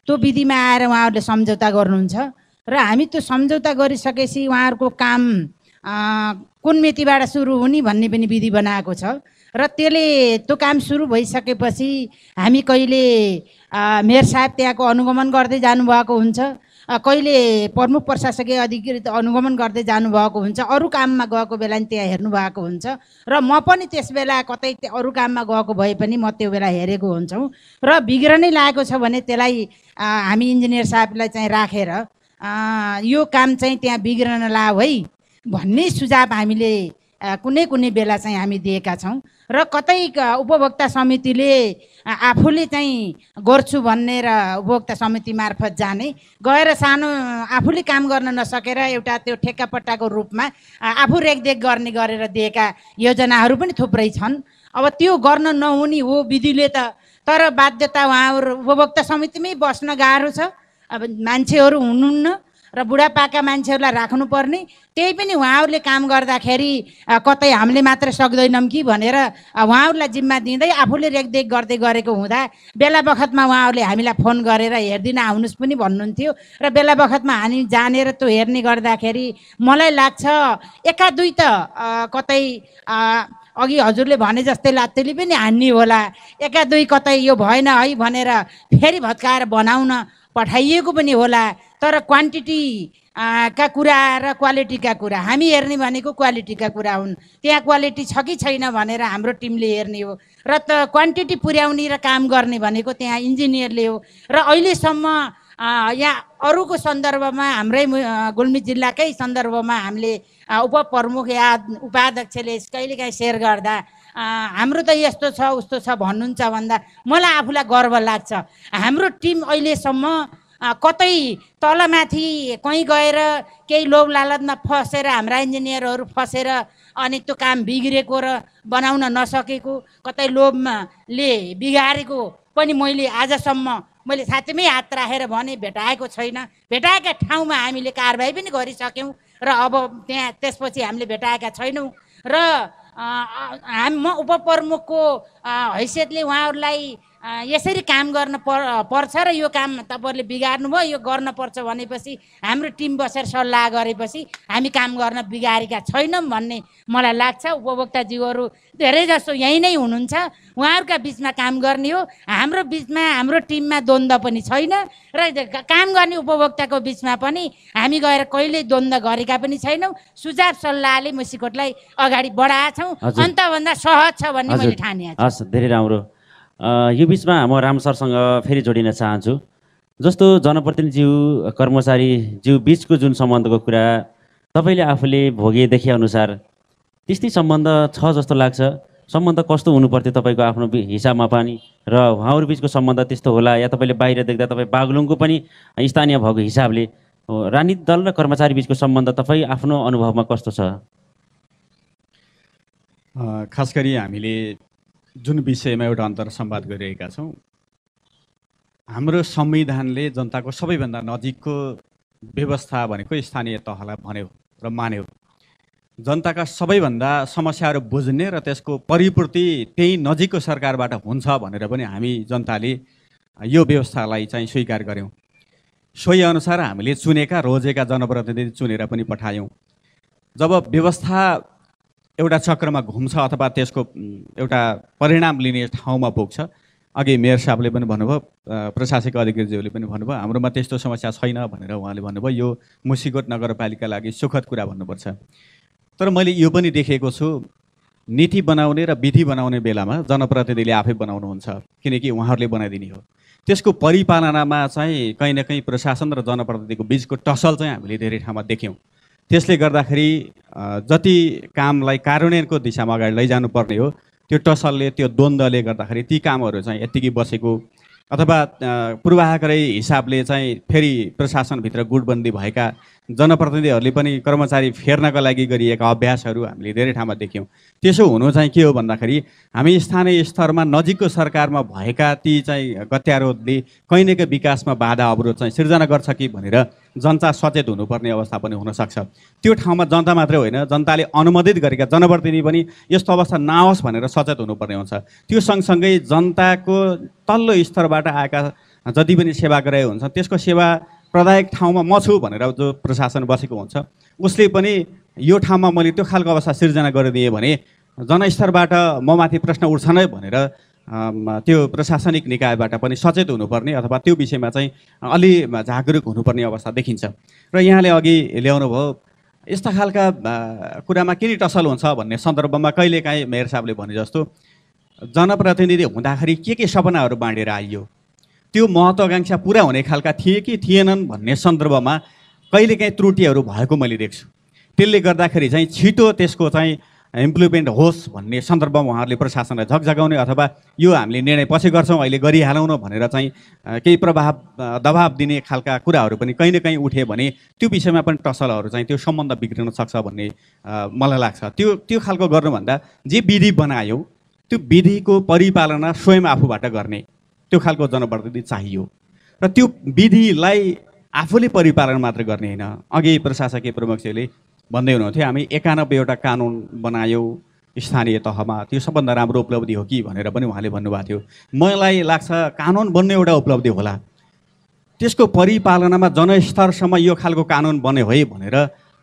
त्यो विधिमा आएर उहाँहरूले सम्झौता गर्नुहुन्छ र हामी त्यो सम्झौता गरिसकेपछि उहाँहरूको काम कुन मितिबाट सुरु हुने भन्ने पनि विधि बनाएको छ र त्यसले त्यो काम सुरु भइसकेपछि हामी कहिले मेयर साहब त्यहाँको अनुगमन गर्दै जानुभएको हुन्छ, कहिले प्रमुख प्रशासकीय अधिकृत अनुगमन गर्दै जानुभएको हुन्छ, अरू काममा गएको बेला नि त्यहाँ हेर्नु भएको हुन्छ र म पनि त्यस बेला कतै अरू काममा गएको भए पनि म त्यो बेला हेरेको हुन्छौँ र बिग्रनै लागेको छ भने त्यसलाई हामी इन्जिनियर साहबलाई चाहिँ राखेर यो काम चाहिँ त्यहाँ बिग्रन ला है भन्ने सुझाव हामीले कुनै कुनै बेला चाहिँ हामी दिएका छौँ र कतै उपभोक्ता समितिले आफूले चाहिँ गर्छु भन्ने र उपभोक्ता समिति मार्फत जाने गएर सानो आफूले काम गर्न नसकेर एउटा त्यो ठेक्कापट्टाको रूपमा आफू रेखदेख गर्ने गरेर दिएका योजनाहरू पनि थुप्रै छन्। अब त्यो गर्न नहुने हो विधिले त, तर बाध्यता उहाँहरू उपभोक्ता समितिमै बस्न गाह्रो छ, अब मान्छेहरू हुनुहुन्न र बुढापाका मान्छेहरूलाई राख्नुपर्ने, त्यही पनि उहाँहरूले काम गर्दाखेरि कतै हामीले मात्र सक्दैनौँ कि भनेर उहाँहरूलाई जिम्मा दिँदै आफूले रेखदेख गर्दै गरेको हुँदा बेला बखतमा उहाँहरूले हामीलाई फोन गरेर हेरिदिन आउनुहोस् पनि भन्नुहुन्थ्यो र बेला बखतमा हामी जानेर त्यो हेर्ने गर्दाखेरि मलाई लाग्छ एका दुई त कतै अघि हजुरले भने जस्तै लात्तेले पनि हान्ने होला, एका दुई कतै यो भएन है भनेर फेरि भत्काएर बनाउन पठाइएको पनि होला, तर क्वान्टिटी का कुरा र क्वालिटीका कुरा हामी हेर्ने भनेको क्वालिटीका कुरा हुन्। त्यहाँ क्वालिटी छ कि छैन भनेर हाम्रो टिमले हेर्ने हो र त क्वान्टिटी पुर्याउने र काम गर्ने भनेको त्यहाँ इन्जिनियरले हो र अहिलेसम्म यहाँ अरूको सन्दर्भमा हाम्रै गुल्मी जिल्लाकै सन्दर्भमा हामीले उपप्रमुख या उपाध्यक्षले कहिलेकाहीँ सेयर गर्दा हाम्रो त यस्तो छ उस्तो छ भन्नुहुन्छ भन्दा मलाई आफूलाई गर्व लाग्छ। हाम्रो टिम अहिलेसम्म कतै तलमाथि कहीँ गएर केही लोभ लालचमा फसेर हाम्रा इन्जिनियरहरू फसेर अनि त्यो काम बिग्रेको र बनाउन नसकेको कतै लोभले बिगारेको पनि मैले आजसम्म मैले साँच्चैमै हात राखेर भने भेटाएको छैन। भेटाएका ठाउँमा हामीले कारबाही पनि गरिसक्यौँ र अब त्यहाँ त्यसपछि हामीले भेटाएका छैनौँ र म उपप्रमुखको हैसियतले उहाँहरूलाई यसरी काम गर्न पर्छ र यो काम तपाईँहरूले बिगार्नु भयो यो गर्न पर्छ भनेपछि हाम्रो टिम बसेर सल्लाह गरेपछि हामी काम गर्न बिगारेका छैनौँ भन्ने मलाई लाग्छ। उपभोक्ताज्यूहरू धेरै जसो यहीँ नै हुनुहुन्छ, उहाँहरूका बिचमा काम गर्ने हो। हाम्रो बिचमा हाम्रो टिममा द्वन्द्व पनि छैन र काम गर्ने उपभोक्ताको बिचमा पनि हामी गएर कहिले द्वन्द्व गरेका पनि छैनौँ। सुझाव सल्लाहले मुसिकोटलाई अगाडि बढाएछौँ, अन्तभन्दा सहज छ भन्ने मैले ठानेको छु। हस्, धेरै राम्रो। यो बिचमा म राम सरसँग फेरि जोडिन चाहन्छु। जस्तो जनप्रतिनिधिज्यू कर्मचारीज्यू बिचको जुन सम्बन्धको कुरा तपाईँले आफूले भोगे देखे अनुसार त्यस्तै सम्बन्ध छ जस्तो लाग्छ सम्बन्ध कस्तो हुनुपर्थ्यो तपाईँको आफ्नो हिसाबमा पनि र उहाँहरू बिचको सम्बन्ध त्यस्तो होला या तपाईँले बाहिर देख्दा तपाईँ बागलुङको पनि स्थानीय भएको हिसाबले राजनीतिक दल र कर्मचारी बिचको सम्बन्ध तपाईँ आफ्नो अनुभवमा कस्तो छ? खास गरी हामीले जुन विषयमा एउटा अन्तर संवाद गरिरहेका छौँ, हाम्रो संविधानले जनताको सबैभन्दा नजिकको व्यवस्था भनेको स्थानीय तहलाई भन्यो र मान्यो। जनताका सबैभन्दा समस्याहरू बुझ्ने र त्यसको परिपूर्ति त्यही नजिकको सरकारबाट हुन्छ भनेर पनि हामी जनताले यो व्यवस्थालाई चाहिँ स्वीकार गऱ्यौँ। सोही अनुसार हामीले चुनेका रोजेका जनप्रतिनिधि चुनेर पनि पठायौँ। जब व्यवस्था एउटा चक्रमा घुम्छ अथवा त्यसको एउटा परिणाम लिने ठाउँमा पुग्छ, अघि मेयर साहबले पनि भन्नुभयो, प्रशासकीय अधिकारीज्यूले पनि भन्नुभयो, हाम्रोमा त्यस्तो समस्या छैन भनेर उहाँले भन्नुभयो। यो मुसिकोट नगरपालिका लागि सुखद कुरा भन्नुपर्छ। तर मैले यो पनि देखेको छु, नीति बनाउने र विधि बनाउने बेलामा जनप्रतिनिधिले आफै बनाउनुहुन्छ, किनकि उहाँहरूले बनाइदिने हो। त्यसको परिपालनामा चाहिँ कहीँ न कहीँ प्रशासन र जनप्रतिनिधिको बिचको टसल चाहिँ हामीले धेरै ठाउँमा देख्यौँ। त्यसले गर्दाखेरि जति कामलाई कार्यान्वयनको दिशामा अगाडि लैजानु पर्ने हो, त्यो टसलले, त्यो द्वन्द्वले गर्दाखेरि ती कामहरू चाहिँ यत्तिकै बसेको अथवा पूर्वाग्रही हिसाबले चाहिँ फेरि प्रशासनभित्र गुटबन्दी भएका जनप्रतिनिधिहरूले पनि कर्मचारी फेर्नका लागि गरिएका अभ्यासहरू हामीले धेरै ठाउँमा देख्यौँ। त्यसो हुनु चाहिँ के हो भन्दाखेरि हामी स्थानीय स्तरमा नजिकको सरकारमा भएका ती चाहिँ गत्यारोधले कहीँ न कहीँ विकासमा बाधा अवरोध चाहिँ सिर्जना गर्छ कि भनेर जनता सचेत हुनुपर्ने अवस्था पनि हुनसक्छ। त्यो ठाउँमा जनता मात्रै होइन, जनताले अनुमोदित गरेका जनप्रतिनिधि पनि यस्तो अवस्था नआओस् भनेर सचेत हुनुपर्ने हुन्छ। त्यो सँगसँगै जनताको तल्लो स्तरबाट आएका जति पनि सेवाग्राही हुन्छ, त्यसको सेवा प्रदायक ठाउँमा म छु भनेर जो प्रशासन बसेको हुन्छ, उसले पनि यो ठाउँमा मैले त्यो खालको अवस्था सिर्जना गरिदिएँ भने जनस्तरबाट म माथि प्रश्न उठ्छ नै भनेर त्यो प्रशासनिक निकायबाट पनि सचेत हुनुपर्ने अथवा त्यो विषयमा चाहिँ अलि जागरुक हुनुपर्ने अवस्था देखिन्छ। र यहाँले अघि ल्याउनु भयो, यस्ता खालका कुरामा किन टसल हुन्छ भन्ने सन्दर्भमा कहिलेकाहीँ मेयर साहबले भने जस्तो जनप्रतिनिधि हुँदाखेरि के सपनाहरू बाँडेर आइयो, त्यो महत्त्वाकांक्षा पुरा हुने खालका थिए कि थिएनन् भन्ने सन्दर्भमा कहिलेकाहीँ त्रुटिहरू भएको मैले देख्छु। त्यसले गर्दाखेरि चाहिँ छिटो त्यसको चाहिँ इम्प्लिमेन्ट होस् भन्ने सन्दर्भमा उहाँहरूले प्रशासनलाई झकझगाउने अथवा यो हामीले निर्णय पछि गर्छौँ, अहिले गरिहालौँ न भनेर चाहिँ केही दबाब दिने खालका कुराहरू पनि कहीँ न कहीँ उठे भने त्यो विषयमा पनि टसलहरू चाहिँ त्यो सम्बन्ध बिग्रिन सक्छ भन्ने मलाई लाग्छ। त्यो खालको गर्नुभन्दा जे विधि बनायो त्यो विधिको परिपालना स्वयं आफूबाट गर्ने त्यो खालको जनप्रतिनिधि चाहियो र त्यो विधिलाई आफूले परिपालन मात्र गर्ने होइन। अघि प्रशासकीय प्रमुखले भन्दै हुनुहुन्थ्यो, हामी 91वटा कानुन बनायौँ स्थानीय तहमा, त्यो सबभन्दा राम्रो उपलब्धि हो कि भनेर पनि उहाँले भन्नुभएको थियो। मलाई लाग्छ कानुन बन्ने एउटा उपलब्धि होला, त्यसको परिपालनामा जनस्तरसम्म यो खालको कानुन बन्यो है भनेर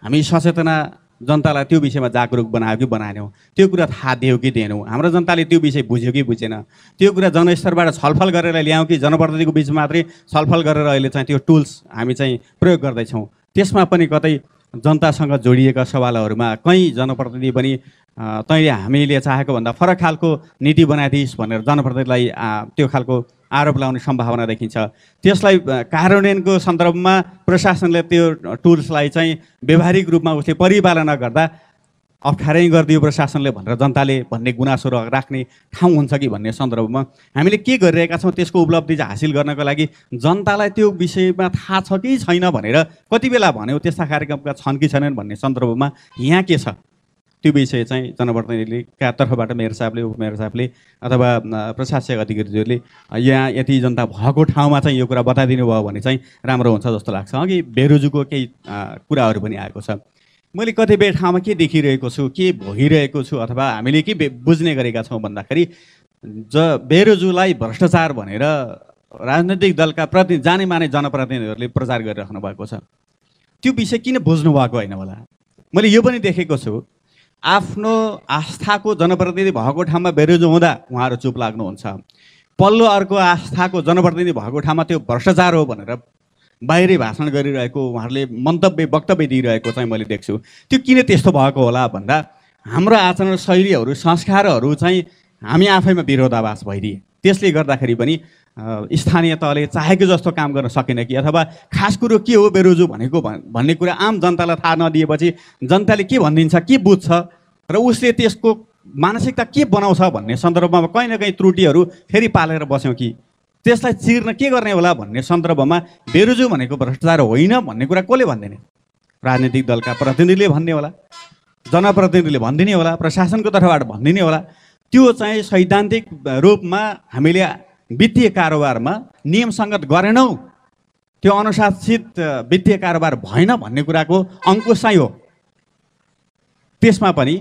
हामी सचेतना जनतालाई त्यो विषयमा जागरुक बनायो कि बनाएनौँ, त्यो कुरा थाहा दियो कि दिएनौँ, हाम्रो जनताले त्यो विषय बुझ्यो कि बुझेन, त्यो कुरा जनस्तरबाट छलफल गरेर ल्यायौँ कि जनप्रतिनिधिको बिचमा मात्रै छलफल गरेर अहिले चाहिँ त्यो टुल्स हामी चाहिँ प्रयोग गर्दैछौँ। त्यसमा पनि कतै जनतासँग जोडिएका सवालहरूमा कहीँ जनप्रतिनिधि पनि तैँले हामीले चाहेको भन्दा फरक खालको नीति बनाइदिइस् भनेर जनप्रतिनिधिलाई त्यो खालको आरोप लगाउने सम्भावना देखिन्छ। त्यसलाई कार्यान्वयनको सन्दर्भमा प्रशासनले त्यो टुल्सलाई चाहिँ व्यावहारिक रूपमा उसले परिपालना गर्दा अप्ठ्यारै गरिदियो प्रशासनले भनेर जनताले भन्ने गुनासो राख्ने ठाउँ हुन्छ कि भन्ने सन्दर्भमा हामीले के गरिरहेका छौँ, त्यसको उपलब्धि चाहिँ हासिल गर्नको लागि जनतालाई त्यो विषयमा थाहा छ कि छैन भनेर कति बेला भन्यो, त्यस्ता कार्यक्रमका छन् कि छैनन् भन्ने सन्दर्भमा यहाँ के छ त्यो विषय चाहिँ जनप्रतिनिधिले तर्फबाट मेयर साहबले, उपमेयर साहबले अथवा प्रशासकीय अधिकारीहरूले यहाँ यति जनता भएको ठाउँमा चाहिँ यो कुरा बताइदिनु भयो भने चाहिँ राम्रो हुन्छ जस्तो लाग्छ। अघि बेरोजुको केही कुराहरू पनि आएको छ। मैले कतिपय ठाउँमा के देखिरहेको छु, के भोगिरहेको छु अथवा हामीले के बुझ्ने गरेका छौँ भन्दाखेरि बेरोजुलाई भ्रष्टाचार भनेर राजनैतिक दलका जाने माने जनप्रतिनिधिहरूले प्रचार गरिराख्नु भएको छ। त्यो विषय किन बुझ्नु भएको होइन होला? मैले यो पनि देखेको छु, आफ्नो आस्थाको जनप्रतिनिधि भएको ठाउँमा बेरोजु हुँदा उहाँहरू चुप लाग्नुहुन्छ, पल्लो अर्को आस्थाको जनप्रतिनिधि भएको ठाउँमा त्यो भ्रष्टाचार हो भनेर बाहिरै भाषण गरिरहेको, उहाँहरूले वक्तव्य दिइरहेको चाहिँ मैले देख्छु। त्यो किन त्यस्तो भएको होला भन्दा हाम्रो आचरण शैलीहरू, संस्कारहरू चाहिँ हामी आफैमा विरोधाभास भइदिए। त्यसले गर्दाखेरि पनि स्थानीय तहले चाहेको जस्तो काम गर्न सकेन कि अथवा खास कुरो के हो बेरोजु भनेको भन्ने कुरा आम जनतालाई थाहा नदिएपछि जनताले के भनिदिन्छ, के बुझ्छ र उसले त्यसको मानसिकता के बनाउँछ भन्ने सन्दर्भमा कहीँ न कहीँ त्रुटिहरू फेरि पालेर बस्यौँ कि त्यसलाई चिर्न के गर्ने होला भन्ने सन्दर्भमा बेरुजु भनेको भ्रष्टाचार होइन भन्ने कुरा कसले भन्दैन? राजनीतिक दलका प्रतिनिधिले भन्ने होला, जनप्रतिनिधिले भनिदिने होला, प्रशासनको तर्फबाट भनिदिने होला। त्यो चाहिँ सैद्धान्तिक रूपमा हामीले वित्तीय कारोबारमा नियमसङ्गत गरेनौँ, त्यो अनुशासित वित्तीय कारोबार भएन भन्ने कुराको अङ्कुश चाहिँ हो। त्यसमा पनि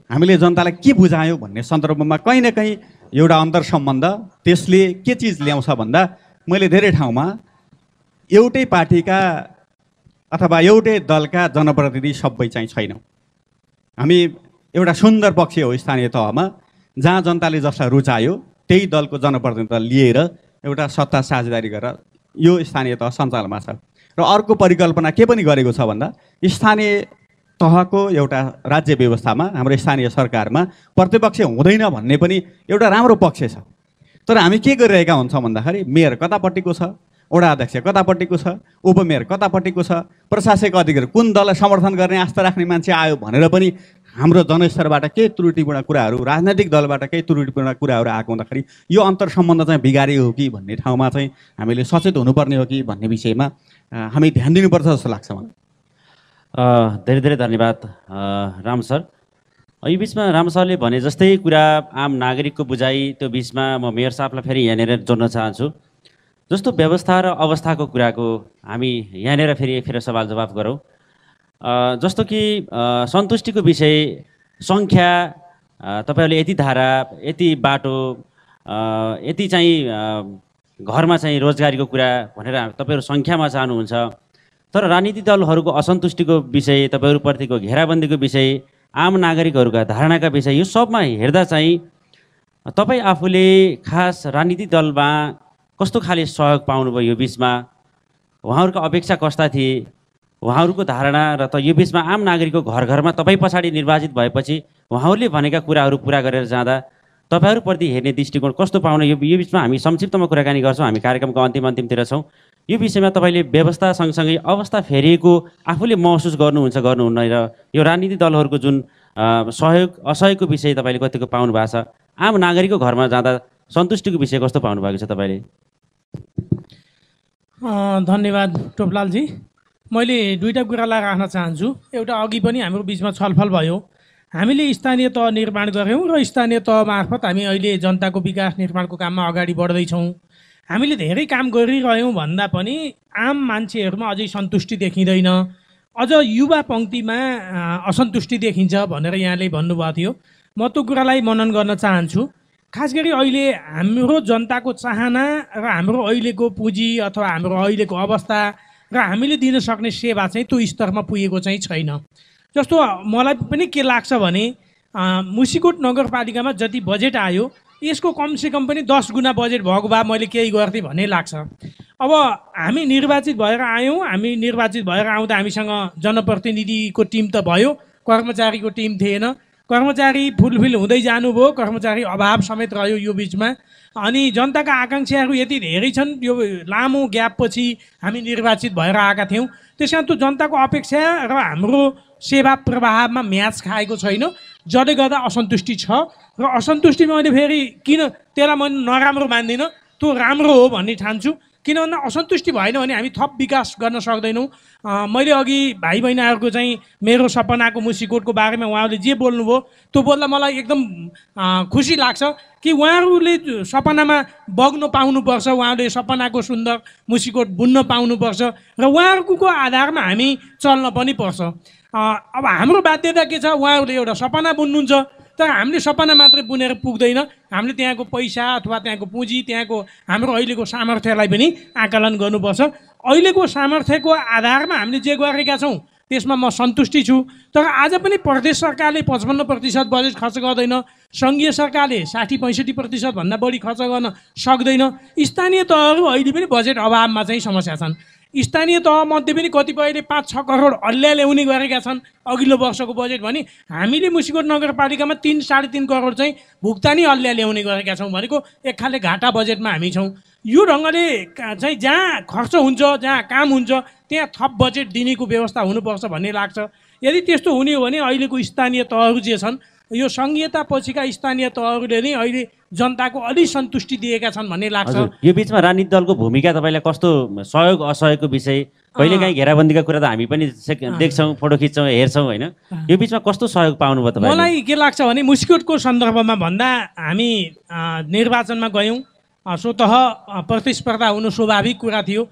हामीले जनतालाई के बुझायौँ भन्ने सन्दर्भमा कहीँ न कहीँ एउटा अन्तर सम्बन्ध त्यसले के चिज ल्याउँछ भन्दा मैले धेरै ठाउँमा एउटै पार्टीका अथवा एउटै दलका जनप्रतिनिधि सबै चाहिँ छैनौँ। हामी एउटा सुन्दर पक्ष हो स्थानीय तहमा, जहाँ जनताले जसलाई रुचायो त्यही दलको जनप्रतिनिधित्व लिएर एउटा सत्ता साझेदारी गरेर यो स्थानीय तह सञ्चालनमा छ। र अर्को परिकल्पना के पनि गरेको छ भन्दा स्थानीय तहको एउटा राज्य व्यवस्थामा हाम्रो स्थानीय सरकारमा प्रतिपक्ष हुँदैन भन्ने पनि एउटा राम्रो पक्ष छ। तर हामी के गरिरहेका हुन्छौँ भन्दाखेरि मेयर कतापट्टिको छ, वडा अध्यक्ष कतापट्टिको छ, उपमेयर कतापट्टिको छ, प्रशासनिक अधिकारी कुन दललाई समर्थन गर्ने आस्था राख्ने मान्छे आयो भनेर पनि हाम्रो जनस्तरबाट केही त्रुटिपूर्ण कुराहरू, राजनैतिक दलबाट केही त्रुटिपूर्ण कुराहरू आएको हुँदाखेरि यो अन्तर सम्बन्ध चाहिँ बिगारियो हो कि भन्ने ठाउँमा चाहिँ हामीले सचेत हुनुपर्ने हो कि भन्ने विषयमा हामी ध्यान दिनुपर्छ जस्तो लाग्छ मलाई। धेरै धेरै धन्यवाद राम सर। यो बिचमा राम सरले भने जस्तै कुरा आम नागरिकको बुझाइ, त्यो बिचमा म मेयर साहबलाई फेरि यहाँनिर जोड्न चाहन्छु। जस्तो व्यवस्था र अवस्थाको कुराको हामी यहाँनिर फेरि सवाल जवाफ गरौँ। जस्तो कि सन्तुष्टिको विषय, सङ्ख्या, तपाईँहरूले यति धारा, यति बाटो, यति चाहिँ घरमा चाहिँ रोजगारीको कुरा भनेर तपाईँहरू सङ्ख्यामा चाहनुहुन्छ। तर राजनीतिक दलहरूको असन्तुष्टिको विषय, तपाईँहरूप्रतिको घेराबन्दीको विषय, आम नागरिकहरूका धारणाका विषय, यो सबमा हेर्दा चाहिँ तपाईँ आफूले खास राजनीतिक दलमा कस्तो खाले सहयोग पाउनुभयो? यो बिचमा उहाँहरूको अपेक्षा कस्ता थिए? उहाँहरूको धारणा र त यो बिचमा आम नागरिकको घर घरमा तपाईँ पछाडि निर्वाचित भएपछि उहाँहरूले भनेका कुराहरू पुरा गरेर जाँदा तपाईँहरूप्रति हेर्ने दृष्टिकोण कस्तो पाउनु? यो बिचमा हामी संक्षिप्तमा कुराकानी गर्छौँ, हामी कार्यक्रमको अन्तिमतिर छौँ। यो विषयमा तपाईँले व्यवस्था सँगसँगै अवस्था फेरिएको आफूले महसुस गर्नुहुन्छ गर्नुहुन्न, र यो राजनीतिक दलहरूको जुन सहयोग असहयोगको विषय तपाईँले कतिको पाउनु भएको छ? आम नागरिकको घरमा जाँदा सन्तुष्टिको विषय कस्तो पाउनु भएको छ तपाईँले? धन्यवाद टोपलालजी। मैले दुईवटा कुरालाई राख्न चाहन्छु। एउटा अघि पनि हाम्रो बिचमा छलफल भयो, हामीले स्थानीय तह निर्माण गऱ्यौँ र स्थानीय तह मार्फत हामी अहिले जनताको विकास निर्माणको काममा अगाडि बढ्दैछौँ। हामीले धेरै काम गरिरह्यौँ भन्दा पनि आम मान्छेहरूमा अझै सन्तुष्टि देखिँदैन, अझ युवा पङ्क्तिमा असन्तुष्टि देखिन्छ भनेर यहाँले भन्नुभएको थियो। म त्यो कुरालाई मनन गर्न चाहन्छु। खास गरी अहिले हाम्रो जनताको चाहना र हाम्रो अहिलेको पुँजी अथवा हाम्रो अहिलेको अवस्था र हामीले दिन सक्ने सेवा चाहिँ त्यो स्तरमा पुगेको चाहिँ छैन। जस्तो मलाई पनि के लाग्छ भने मुसिकोट नगरपालिकामा जति बजेट आयो यसको कमसेकम पनि 10 गुणा बजेट भएको भए मैले केही गर्थेँ भन्ने लाग्छ। अब हामी निर्वाचित भएर आयौँ, हामी निर्वाचित भएर आउँदा हामीसँग जनप्रतिनिधिको टिम त भयो, कर्मचारीको टिम थिएन। कर्मचारी फुलफिल हुँदै जानुभयो, कर्मचारी अभाव समेत रह्यो यो बिचमा। अनि जनताका आकाङ्क्षाहरू यति धेरै छन्, यो लामो ग्यापपछि हामी निर्वाचित भएर आएका थियौँ। त्यस कारण त्यो जनताको अपेक्षा र हाम्रो सेवा प्रवाहमा म्याच खाएको छैन, जसले गर्दा असन्तुष्टि छ। र असन्तुष्टि मैले फेरि किन त्यसलाई म नराम्रो मान्दिनँ, त्यो राम्रो हो भन्ने ठान्छु। किन भन्दा असन्तुष्टि भएन भने हामी थप विकास गर्न सक्दैनौँ। मैले अघि भाइ बहिनीहरूको चाहिँ मेरो सपनाको मुसिकोटको बारेमा उहाँहरूले जे बोल्नुभयो त्यो बोल्दा मलाई एकदम खुसी लाग्छ कि उहाँहरूले सपनामा बग्न पाउनुपर्छ, उहाँहरूले सपनाको सुन्दर मुसिकोट बुन्न पाउनुपर्छ र उहाँहरूको आधारमा हामी चल्न पनि पर्छ। अब हाम्रो बाध्यता के छ, उहाँहरूले एउटा सपना बुन्नुहुन्छ, तर हामीले सपना मात्रै बुनेर पुग्दैन, हामीले त्यहाँको पैसा अथवा त्यहाँको पुँजी, त्यहाँको हाम्रो अहिलेको सामर्थ्यलाई पनि आकलन गर्नुपर्छ। अहिलेको सामर्थ्यको आधारमा हामीले जे गरेका छौँ त्यसमा म सन्तुष्टि छु। तर आज पनि प्रदेश सरकारले 55% बजेट खर्च गर्दैन, सङ्घीय सरकारले 60-65% भन्दा बढी खर्च गर्न सक्दैन। स्थानीय तहहरू अहिले पनि बजेट अभावमा चाहिँ समस्या छन्। स्थानीय तहमध्ये पनि कतिपयले 5-6 करोड हल्ल्या ल्याउने गरेका छन् अघिल्लो वर्षको बजेट भने, हामीले मुसिकोट नगरपालिकामा 3-3.5 करोड चाहिँ भुक्तानी हल्ल्या ल्याउने गरेका छौँ भनेको एक खाले घाटा बजेटमा हामी छौँ। यो ढङ्गले चाहिँ जहाँ खर्च हुन्छ, जहाँ काम हुन्छ, त्यहाँ थप बजेट दिनेको व्यवस्था हुनुपर्छ भन्ने लाग्छ। यदि त्यस्तो हुने हो भने अहिलेको स्थानीय तहहरू जे छन् यो सङ्घीयता पछिका स्थानीय तहहरूले नै अहिले जनताको अलि सन्तुष्टि दिएका छन् भन्ने लाग्छ। हजुर, यो बिचमा राजनीतिक दलको भूमिका तपाईँलाई कस्तो, सहयोग असहयोगको विषय, कहिलेकाहीँ घेराबन्दीका कुरा त हामी पनि देख्छौँ, फोटो खिच्छौँ, हेर्छौँ होइन, यो बिचमा कस्तो सहयोग पाउनुभयो तपाईँ? मलाई के लाग्छ भने मुस्कोटको सन्दर्भमा भन्दा हामी निर्वाचनमा गयौँ, स्वतः प्रतिस्पर्धा हुनु स्वाभाविक कुरा थियो।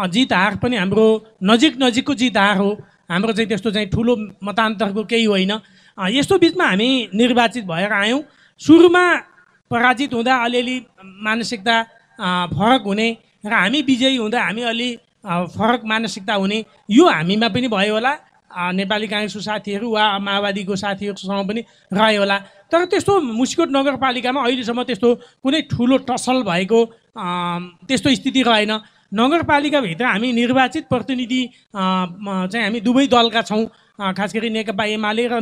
जित हार पनि हाम्रो नजिकको जित हार हो, हाम्रो चाहिँ त्यस्तो चाहिँ ठुलो मतान्तरको केही होइन। यस्तो बिचमा हामी निर्वाचित भएर आयौँ। सुरुमा पराजित हुँदा अलिअलि मानसिकता फरक हुने र हामी विजयी हुँदा हामी अलि फरक मानसिकता हुने यो हामीमा पनि भयो होला, नेपाली काङ्ग्रेसको साथीहरू वा माओवादीको साथीहरूसँग पनि रह्यो होला। तर त्यस्तो मुस्कोट नगरपालिकामा अहिलेसम्म त्यस्तो कुनै ठुलो टसल भएको त्यस्तो स्थिति रहेन। नगरपालिकाभित्र हामी निर्वाचित प्रतिनिधि चाहिँ हामी दुवै दलका छौँ, खास गरी नेकपा एमाले र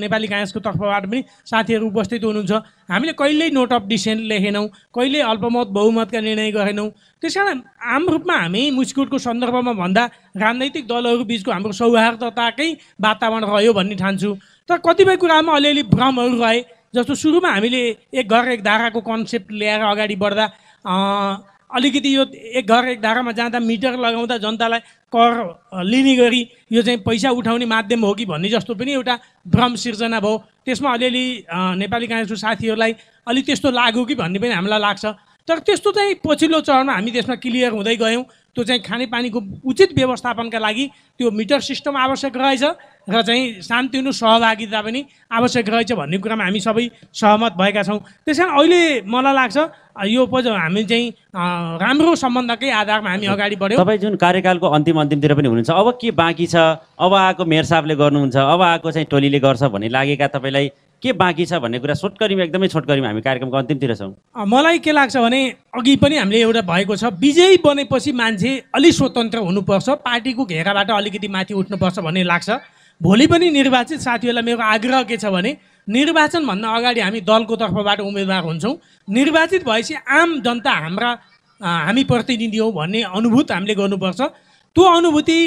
नेपाली काङ्ग्रेसको तर्फबाट पनि साथीहरू उपस्थित हुनुहुन्छ। हामीले कहिल्यै नोट अफ डिसेन्ट लेखेनौँ, कहिल्यै अल्पमत बहुमतका निर्णय गरेनौँ। त्यस कारण आम रूपमा हामी मुस्कोटको सन्दर्भमा भन्दा राजनैतिक दलहरू बिचको हाम्रो सौहार्दताकै वातावरण रह्यो भन्ने ठान्छु। तर कतिपय कुरामा अलिअलि भ्रमहरू रहे। जस्तो सुरुमा हामीले एक घर एक धाराको कन्सेप्ट ल्याएर अगाडि बढ्दा अलिकति यो एक घर एक धारामा जाँदा मिटर लगाउँदा जनतालाई कर लिने गरी यो चाहिँ पैसा उठाउने माध्यम हो कि भन्ने जस्तो पनि एउटा भ्रम सिर्जना भयो। त्यसमा अलिअलि नेपाली काङ्ग्रेसको साथीहरूलाई अलि त्यस्तो लाग्यो कि भन्ने पनि हामीलाई लाग्छ। तर त्यस्तो चाहिँ पछिल्लो चरणमा हामी त्यसमा क्लियर हुँदै गयौँ। त्यो चाहिँ खानेपानीको उचित व्यवस्थापनका लागि त्यो मिटर सिस्टम आवश्यक रहेछ र चाहिँ शान्तिपूर्ण सहभागिता पनि आवश्यक रहेछ भन्ने कुरामा हामी सबै सहमत भएका छौँ। त्यस कारण अहिले मलाई लाग्छ यो हामी चाहिँ राम्रो सम्बन्धकै आधारमा हामी अगाडि बढ्यौँ। तपाईँ जुन कार्यकालको अन्तिमतिर पनि हुनुहुन्छ, अब के बाँकी छ, अब आएको मेयर साहबले गर्नुहुन्छ, अब आएको चाहिँ टोलीले गर्छ भन्ने लागेका तपाईँलाई के बाँकी छ भन्ने कुरा छोटकरीमा, एकदमै छोटकरीमा हामी कार्यक्रमको अन्तिमतिर छौँ। मलाई के लाग्छ भने अघि पनि हामीले एउटा भएको छ, विजयी बनेपछि मान्छे अलि स्वतन्त्र हुनुपर्छ, पार्टीको घेराबाट अलिकति माथि उठ्नुपर्छ भन्ने लाग्छ। भोलि पनि निर्वाचित साथीहरूलाई मेरो आग्रह के छ भने निर्वाचनभन्दा अगाडि हामी दलको तर्फबाट उम्मेदवार हुन्छौँ, निर्वाचित भएपछि आम जनता हामी प्रतिनिधि हौँ भन्ने अनुभूत हामीले गर्नुपर्छ। त्यो अनुभूति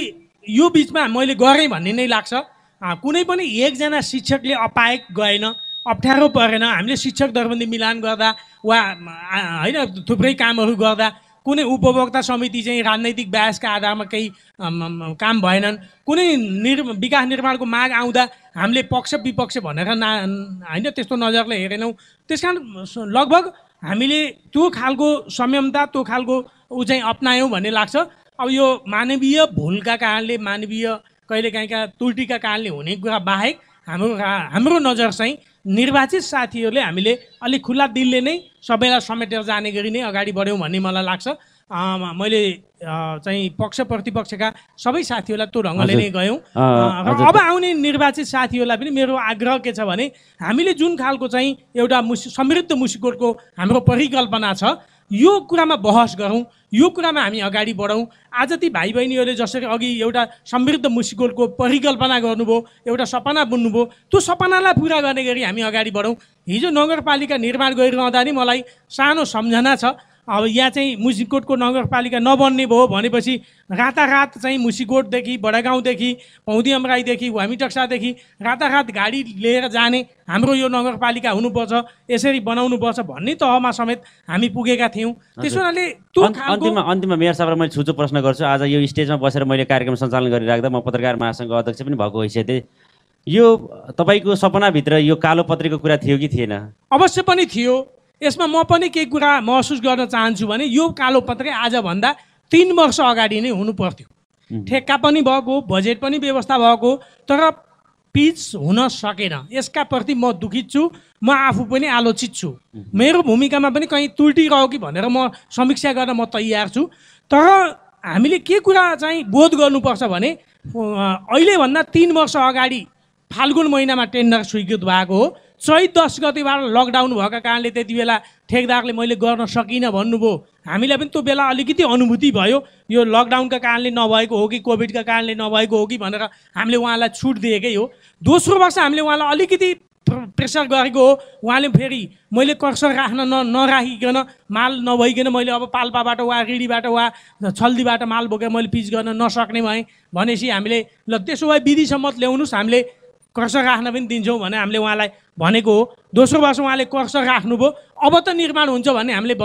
यो बिचमा मैले गरेँ भन्ने नै लाग्छ। कुनै पनि एकजना शिक्षकले अपायक गएन, अप्ठ्यारो परेन। हामीले शिक्षक दरबन्दी मिलान गर्दा वा होइन थुप्रै कामहरू गर्दा कुनै उपभोक्ता समिति चाहिँ राजनैतिक बहसका आधारमा केही काम भएनन्। कुनै विकास निर्माणको माग आउँदा हामीले पक्ष विपक्ष भनेर होइन त्यस्तो नजरले हेरेनौँ। त्यस कारण लगभग हामीले त्यो खालको संयमता, त्यो खालको चाहिँ अपनायौँ भन्ने लाग्छ। अब यो मानवीय भुलका कारणले, मानवीय कहिलेकाहीँका त्रुटिका कारणले हुने कुरा बाहेक हाम्रो नजर चाहिँ निर्वाचित साथीहरूले हामीले अलिक खुल्ला दिलले नै सबैलाई समेटेर जाने गरी नै अगाडि बढ्यौँ भन्ने मलाई लाग्छ। मैले चाहिँ पक्ष प्रतिपक्षका सबै साथीहरूलाई त्यो ढङ्गले नै गयौँ। र अब आउने निर्वाचित साथीहरूलाई पनि मेरो आग्रह के छ भने हामीले जुन खालको चाहिँ एउटा समृद्ध मुस्कोटको हाम्रो परिकल्पना छ यो कुरामा बहस गरौँ, यो कुरामा हामी अगाडि बढौँ। आज ती भाइ बहिनीहरूले जसरी अघि एउटा समृद्ध मुस्कोटको परिकल्पना गर्नुभयो, एउटा सपना बुन्नुभयो, त्यो सपनालाई पुरा गर्ने गरी हामी अगाडि बढौँ। हिजो नगरपालिका निर्माण गरिरहँदा नि मलाई सानो सम्झना छ। अब यहाँ चाहिँ मुस्कोटको नगरपालिका नबन्ने भयो भनेपछि रातारात चाहिँ मुस्कोटदेखि बडागाउँदेखि पौदी अमराईदेखि वामीटक्सादेखि रातारात गाडी लिएर जाने, हाम्रो यो नगरपालिका हुनुपर्छ, यसरी बनाउनुपर्छ भन्ने तहमा समेत हामी पुगेका थियौँ। त्यसो हुनाले त्यो अन्तिममा मेयर साहबलाई मैले छुचो प्रश्न गर्छु। आज यो स्टेजमा बसेर मैले कार्यक्रम सञ्चालन गरिराख्दा म पत्रकार महासङ्घको अध्यक्ष पनि भएको हैसियतले यो तपाईँको सपनाभित्र यो कालो पत्रीको कुरा थियो कि थिएन? अवश्य पनि थियो। यसमा म पनि केही कुरा महसुस गर्न चाहन्छु भने यो कालो पत्रे आजभन्दा 3 वर्ष अगाडि नै हुनु पर्थ्यो। ठेक्का पनि भएको, बजेट पनि व्यवस्था भएको, तर पिच हुन सकेन। यसका प्रति म दुखित छु, म आफू पनि आलोचित छु। मेरो भूमिकामा पनि कहीँ त्रुटि रह्यो कि भनेर म समीक्षा गर्न म तयार छु। तर हामीले के कुरा चाहिँ बोध गर्नुपर्छ भने अहिलेभन्दा 3 वर्ष अगाडि फाल्गुन महिनामा टेन्डर स्वीकृत भएको हो। चैत 10 गतेबाट लकडाउन भएका कारणले त्यति बेला ठेकदारले मैले गर्न सकिनँ भन्नुभयो। हामीलाई पनि त्यो बेला अलिकति अनुभूति भयो यो लकडाउनका कारणले नभएको हो कि कोभिडका कारणले नभएको हो कि भनेर हामीले उहाँलाई छुट दिएकै हो। दोस्रो वर्ष हामीले उहाँलाई अलिकति प्रेसर गरेको हो। उहाँले फेरि मैले कर्सर राख्न नराखिकन माल नभइकन मैले अब पाल्पाबाट वा रिडीबाट वा छल्दीबाट माल बोकेर मैले पिच गर्न नसक्ने भएँ भनेपछि हामीले ल त्यसो भए विधि सम्मत ल्याउनुहोस्, हामीले कर्सर राख्न पनि दिन्छौँ भने हामीले उहाँलाई भनेको हो। दोस्रो वर्ष उहाँले कर्सर राख्नुभयो, अब त निर्माण हुन्छ भन्ने हामीले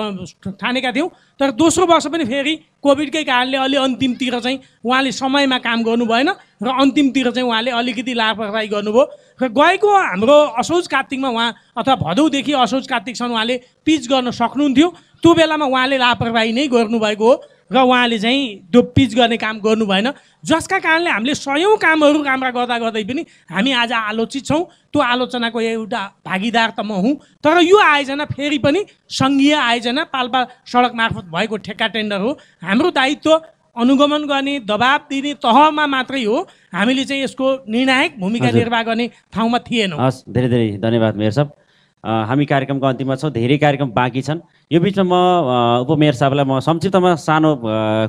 ठानेका थियौँ। तर दोस्रो वर्ष पनि फेरि कोभिडकै कारणले अलि अन्तिमतिर चाहिँ उहाँले समयमा काम गर्नु भएन र अन्तिमतिर चाहिँ उहाँले अलिकति लापरवाही गर्नुभयो र गएको हाम्रो असोज कार्तिकमा उहाँ अथवा भदौदेखि असोज कार्तिकसम्म उहाँले पिच गर्न सक्नुहुन्थ्यो। त्यो बेलामा उहाँले लापरवाही नै गर्नुभएको हो र उहाँले चाहिँ त्यो पिच गर्ने काम गर्नु भएन, जसका कारणले हामीले सयौँ कामहरू राम्रा गर्दा गर्दै पनि हामी आज आलोचित छौँ। त्यो आलोचनाको एउटा भागीदार त म हुँ। तर यो आयोजना फेरि पनि सङ्घीय आयोजना पाल्पा सडक मार्फत भएको ठेक्का टेन्डर हो। हाम्रो दायित्व अनुगमन गर्ने, दबाब दिने तहमा मात्रै हो। हामीले चाहिँ यसको निर्णायक भूमिका निर्वाह गर्ने ठाउँमा थिएनौँ। हस्, धेरै धेरै धन्यवाद मेयर साहब। हामी कार्यक्रमको अन्तिममा छौँ, धेरै कार्यक्रम बाँकी छन्। यो बिचमा म उपमेयर साहबलाई म संक्षिप्तमा सानो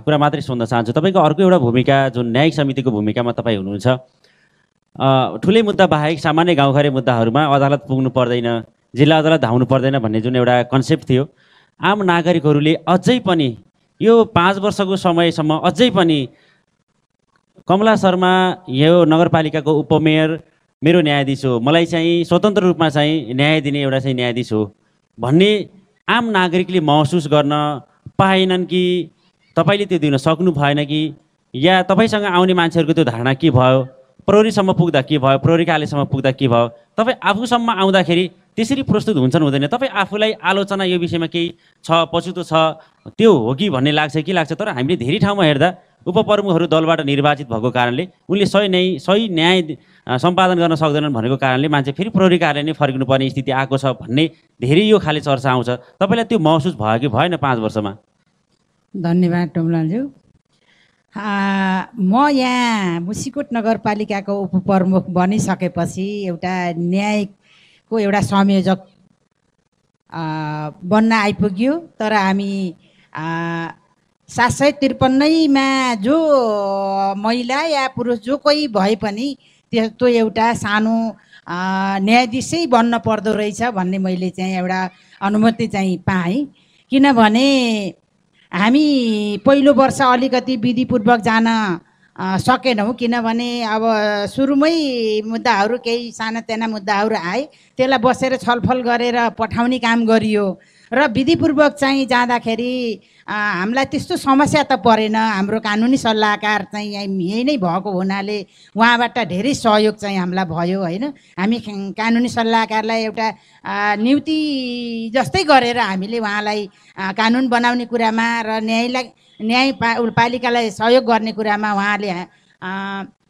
कुरा मात्रै सोध्न चाहन्छु। तपाईँको अर्को एउटा भूमिका जुन न्यायिक समितिको भूमिकामा तपाईँ हुनुहुन्छ, ठुलै मुद्दा बाहेक सामान्य गाउँघरे मुद्दाहरूमा अदालत पुग्नु पर्दैन, जिल्ला अदालत धाउनु पर्दैन भन्ने जुन एउटा कन्सेप्ट थियो, आम नागरिकहरूले अझै पनि यो 5 वर्षको समयसम्म अझै पनि कमला शर्मा यो नगरपालिकाको उपमेयर मेरो न्यायाधीश हो, मलाई चाहिँ स्वतन्त्र रूपमा चाहिँ न्याय दिने एउटा चाहिँ न्यायाधीश हो भन्ने आम नागरिकले महसुस गर्न पाएनन् कि तपाईँले त्यो दिन सक्नु भएन कि, या तपाईँसँग आउने मान्छेहरूको त्यो धारणा के भयो, प्रहरीसम्म पुग्दा के भयो, प्रहरी कार्यालयसम्म पुग्दा के भयो, तपाईँ आफूसम्म आउँदाखेरि त्यसरी प्रस्तुत हुन्छन् हुँदैन, तपाईँ आफूलाई आलोचना यो विषयमा केही छ, पछुतो छ, त्यो हो कि भन्ने लाग्छ कि लाग्छ। तर हामीले धेरै ठाउँमा हेर्दा उपप्रमुखहरू दलबाट निर्वाचित भएको कारणले उनले सही न्याय सम्पादन गर्न सक्दैनन् भनेको कारणले मान्छे फेरि प्रहरी कार्यालय नै फर्किनु पर्ने स्थिति आएको छ भन्ने धेरै यो खाले चर्चा आउँछ। तपाईँलाई त्यो महसुस भयो कि भएन 5 वर्षमा? धन्यवाद टोमलालज्यू। म यहाँ मुसिकोट नगरपालिकाको उपप्रमुख बनिसकेपछि एउटा न्यायको एउटा संयोजक बन्न आइपुग्यो। तर हामी 753मा जो महिला या पुरुष जो कोही भए पनि त्यो एउटा सानो न्यायाधीशै बन्न पर्दो रहेछ भन्ने मैले चाहिँ एउटा अनुमति चाहिँ पाएँ। किनभने हामी पहिलो वर्ष अलिकति विधिपूर्वक जान सकेनौँ, किनभने अब सुरुमै मुद्दाहरू केही सानातिना मुद्दाहरू आए, त्यसलाई बसेर छलफल गरेर पठाउने काम गरियो र विधिपूर्वक चाहिँ जाँदाखेरि हामीलाई त्यस्तो समस्या त परेन। हाम्रो कानुनी सल्लाहकार चाहिँ यही नै भएको हुनाले उहाँबाट धेरै सहयोग चाहिँ हामीलाई भयो होइन। हामी कानुनी सल्लाहकारलाई एउटा नियुक्ति जस्तै गरेर हामीले उहाँलाई कानुन बनाउने कुरामा र न्यायपालिकालाई सहयोग गर्ने कुरामा उहाँले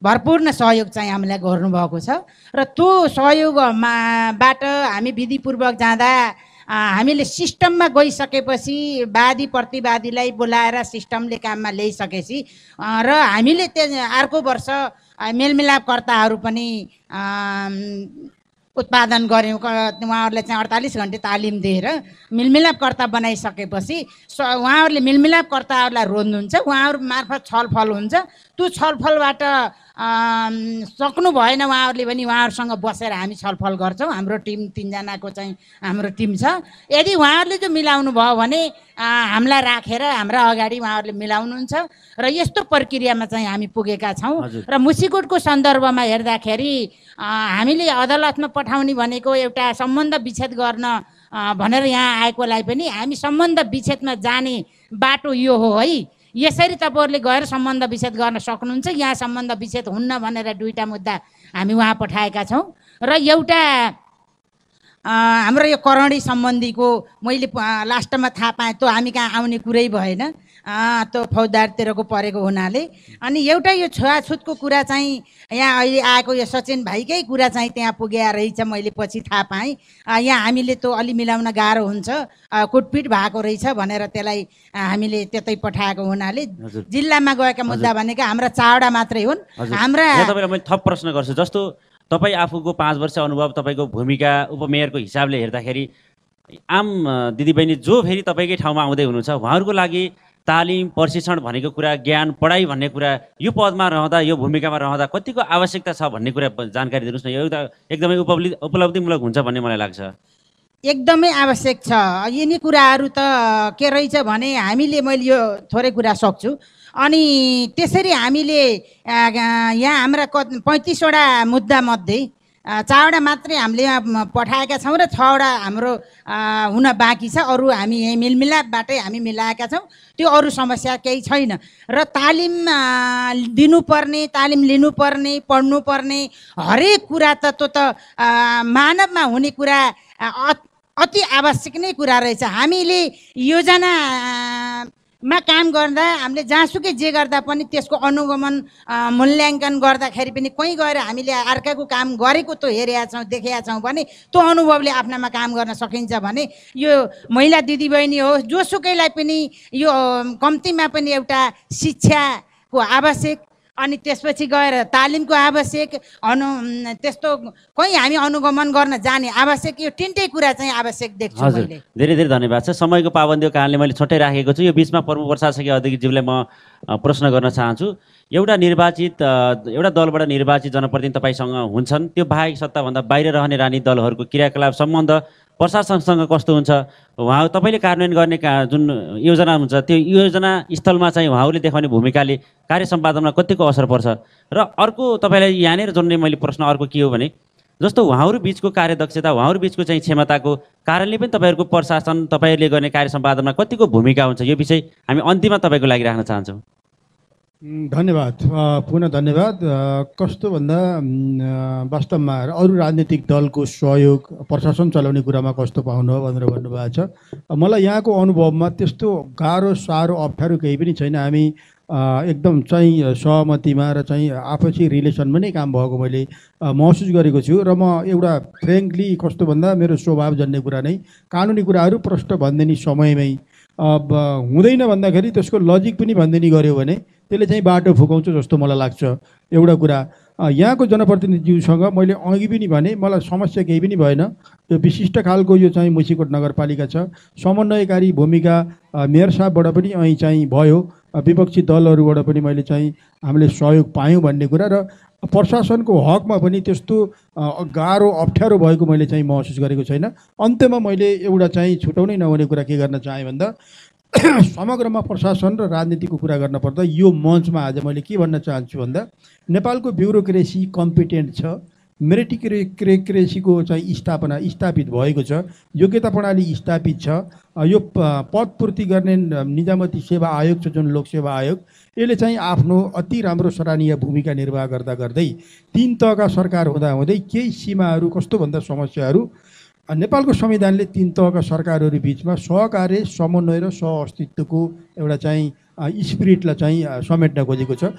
भरपूर्ण सहयोग चाहिँ हामीलाई गर्नुभएको छ र त्यो सहयोगबाट हामी विधिपूर्वक जाँदा हामीले सिस्टममा गइसकेपछि वादी प्रतिवादीलाई बोलाएर सिस्टमले काममा ल्याइसकेपछि र हामीले अर्को वर्ष मेलमिलापकर्ताहरू पनि उत्पादन गऱ्यौँ। उहाँहरूलाई चाहिँ 48 घन्टे तालिम दिएर मेलमिलापकर्ता बनाइसकेपछि उहाँहरूले मेलमिलापकर्ताहरूलाई रोज्नुहुन्छ, उहाँहरू मार्फत छलफल हुन्छ। त्यो छलफलबाट सक्नु भएन उहाँहरूले पनि उहाँहरूसँग बसेर हामी छलफल गर्छौँ। हाम्रो टिम 3 जनाको चाहिँ हाम्रो टिम छ। यदि उहाँहरूले जो मिलाउनु भयो भने हामीलाई राखेर हाम्रा अगाडि उहाँहरूले मिलाउनुहुन्छ र यस्तो प्रक्रियामा चाहिँ हामी पुगेका छौँ। र मुसिकोटको सन्दर्भमा हेर्दाखेरि हामीले अदालतमा पठाउने भनेको एउटा सम्बन्ध विच्छेद गर्न भनेर यहाँ आएकोलाई पनि हामी सम्बन्ध विच्छेदमा जाने बाटो यो हो है, यसरी तपाईँहरूले गएर सम्बन्ध विच्छेद गर्न सक्नुहुन्छ, यहाँ सम्बन्ध विच्छेद हुन्न भनेर 2टा मुद्दा हामी उहाँ पठाएका छौँ। र एउटा हाम्रो यो करणी सम्बन्धीको मैले लास्टमा थाहा पाएँ, त्यो हामी कहाँ आउने कुरै भएन, त्यो फौजदारतिरको परेको हुनाले। अनि एउटा यो छुवाछुतको कुरा चाहिँ यहाँ अहिले आएको यो सचिन भाइकै कुरा चाहिँ त्यहाँ पुगेर रहेछ, मैले पछि थाहा पाएँ। यहाँ हामीले त्यो अलि मिलाउन गाह्रो हुन्छ, कुटपिट भएको रहेछ भनेर त्यसलाई हामीले त्यतै पठाएको हुनाले जिल्लामा गएका मुद्दा भनेका हाम्रा 4वटा मात्रै हुन्। हाम्रा तपाईँलाई मैले थप प्रश्न गर्छु, जस्तो तपाईँ आफूको 5 वर्ष अनुभव, तपाईँको भूमिका उपमेयरको हिसाबले हेर्दाखेरि आम दिदीबहिनी जो फेरि तपाईँकै ठाउँमा आउँदै हुनुहुन्छ, उहाँहरूको लागि तालिम प्रशिक्षण भनेको कुरा, ज्ञान पढाइ भन्ने कुरा यो पदमा रहँदा, यो भूमिकामा रहँदा कतिको आवश्यकता छ भन्ने कुरा जानकारी दिनुहोस् न। यो एकदमै उपलब्धिमूलक हुन्छ भन्ने मलाई लाग्छ। एकदमै आवश्यक छ। यिनी कुराहरू त के रहेछ भने हामीले, मैले यो थोरै कुरा सक्छु। अनि त्यसरी हामीले यहाँ हाम्रा 35वटा मुद्दा मध्ये 4वटा मात्रै हामीले पठाएका छौँ र 6वटा हाम्रो हुन बाँकी छ। अरू हामी यही मिलमिलापबाटै हामी मिलाएका छौँ। त्यो अरू समस्या केही छैन। र तालिम दिनुपर्ने, तालिम लिनुपर्ने, पढ्नुपर्ने हरेक कुरा त त्यो त मानवमा हुने कुरा अति आवश्यक नै कुरा रहेछ। हामीले योजनामा काम गर्दा हामीले जहाँसुकै जे गर्दा पनि त्यसको अनुगमन मूल्याङ्कन गर्दाखेरि पनि कहीँ गएर हामीले अर्काको काम गरेको त हेरेका छौँ, देखेका छौँ भने त्यो अनुभवले आफ्नामा काम गर्न सकिन्छ भने यो महिला दिदीबहिनी हो जोसुकैलाई पनि यो कम्तीमा पनि एउटा शिक्षाको आवश्यक, अनि त्यसपछि गएर तालिमको आवश्यक, त्यस्तो कहीँ हामी अनुगमन गर्न जाने आवश्यक, यो तिनटै कुरा चाहिँ आवश्यक देख्छु हजुर। मैले। धेरै धेरै धन्यवाद छ। समयको पाबन्दीको कारणले मैले छोटै राखेको छु। यो बिचमा प्रमुख प्रसाद सके अध्यक्षज्यूलाई म प्रश्न गर्न चाहन्छु। एउटा दलबाट निर्वाचित जनप्रतिनिधि तपाईँसँग हुन्छन्, त्यो बाहेक सत्ताभन्दा बाहिर रहने राजनीतिक दलहरूको क्रियाकलाप सम्बन्ध प्रशासनसँग कस्तो हुन्छ? तपाईँले कार्यान्वयन गर्ने जुन योजना हुन्छ त्यो योजना स्थलमा चाहिँ उहाँहरूले देखाउने भूमिकाले कार्य सम्पादनमा कतिको असर पर्छ? र अर्को तपाईँलाई यहाँनिर जोड्ने मैले प्रश्न अर्को के हो भने, जस्तो उहाँहरू बिचको कार्यदक्षता, उहाँहरू बिचको चाहिँ क्षमताको कारणले पनि तपाईँहरूको प्रशासन, तपाईँहरूले गर्ने कार्य सम्पादनमा कतिको भूमिका हुन्छ? यो विषय हामी अन्तिममा तपाईँको लागि राख्न चाहन्छौँ। धन्यवाद, पुनः धन्यवाद। कस्तो भन्दा वास्तवमा अरू राजनीतिक दलको सहयोग प्रशासन चलाउने कुरामा कस्तो पाउनु हो भनेर भन्नुभएको छ। मलाई यहाँको अनुभवमा त्यस्तो गाह्रो साह्रो अप्ठ्यारो केही पनि छैन। हामी एकदम चाहिँ सहमतिमा र चाहिँ आपसी रिलेसनमा नै काम भएको मैले महसुस गरेको छु। र म एउटा फ्रेङ्कली कस्तो भन्दा मेरो स्वभाव जन्ने कुरा नै कानुनी कुराहरू प्रष्ट भनिदिने समयमै हुँदैन भन्दाखेरि त्यसको लजिक पनि भनिदिने गऱ्यो भने त्यसले चाहिँ बाटो फुकाउँछ जस्तो मलाई लाग्छ। एउटा कुरा यहाँको जनप्रतिनिधिज्यूसँग मैले अघि पनि भने मलाई समस्या केही पनि भएन। यो विशिष्ट खालको यो चाहिँ मुसिकोट नगरपालिका छ, समन्वयकारी भूमिका मेयर साहबबाट पनि અહીં चाहिँ भयो, विपक्षी दलहरूबाट पनि मैले चाहिँ हामीले सहयोग पायौँ भन्ने कुरा, र प्रशासनको हकमा पनि त्यस्तो गाह्रो अप्ठ्यारो भएको मैले चाहिँ महसुस गरेको छैन। अन्त्यमा मैले एउटा चाहिँ छुटाउनै नहुने कुरा के गर्न चाहेँ भन्दा समग्रमा प्रशासन र राजनीतिको कुरा गर्न पर्दा यो मञ्चमा आज मैले के भन्न चाहन्छु भन्दा नेपालको ब्युरोक्रेसी कम्पिटेन्ट छ, मेरिटोक्रेसीको चाहिँ स्थापित भएको छ, योग्यता प्रणाली स्थापित छ। यो पदपूर्ति गर्ने निजामती सेवा आयोग छ जुन लोकसेवा आयोग, यसले चाहिँ आफ्नो अति राम्रो सराहनीय भूमिका निर्वाह गर्दा गर्दै 3 तहका सरकार हुँदाहुँदै केही सीमाहरू कस्तो भन्दा समस्याहरू नेपालको संविधानले 3 तहका सरकारहरू बिचमा सहकार्य, समन्वय र सहअस्तित्वको एउटा चाहिँ स्पिरिटलाई चाहिँ समेट्न खोजेको छ।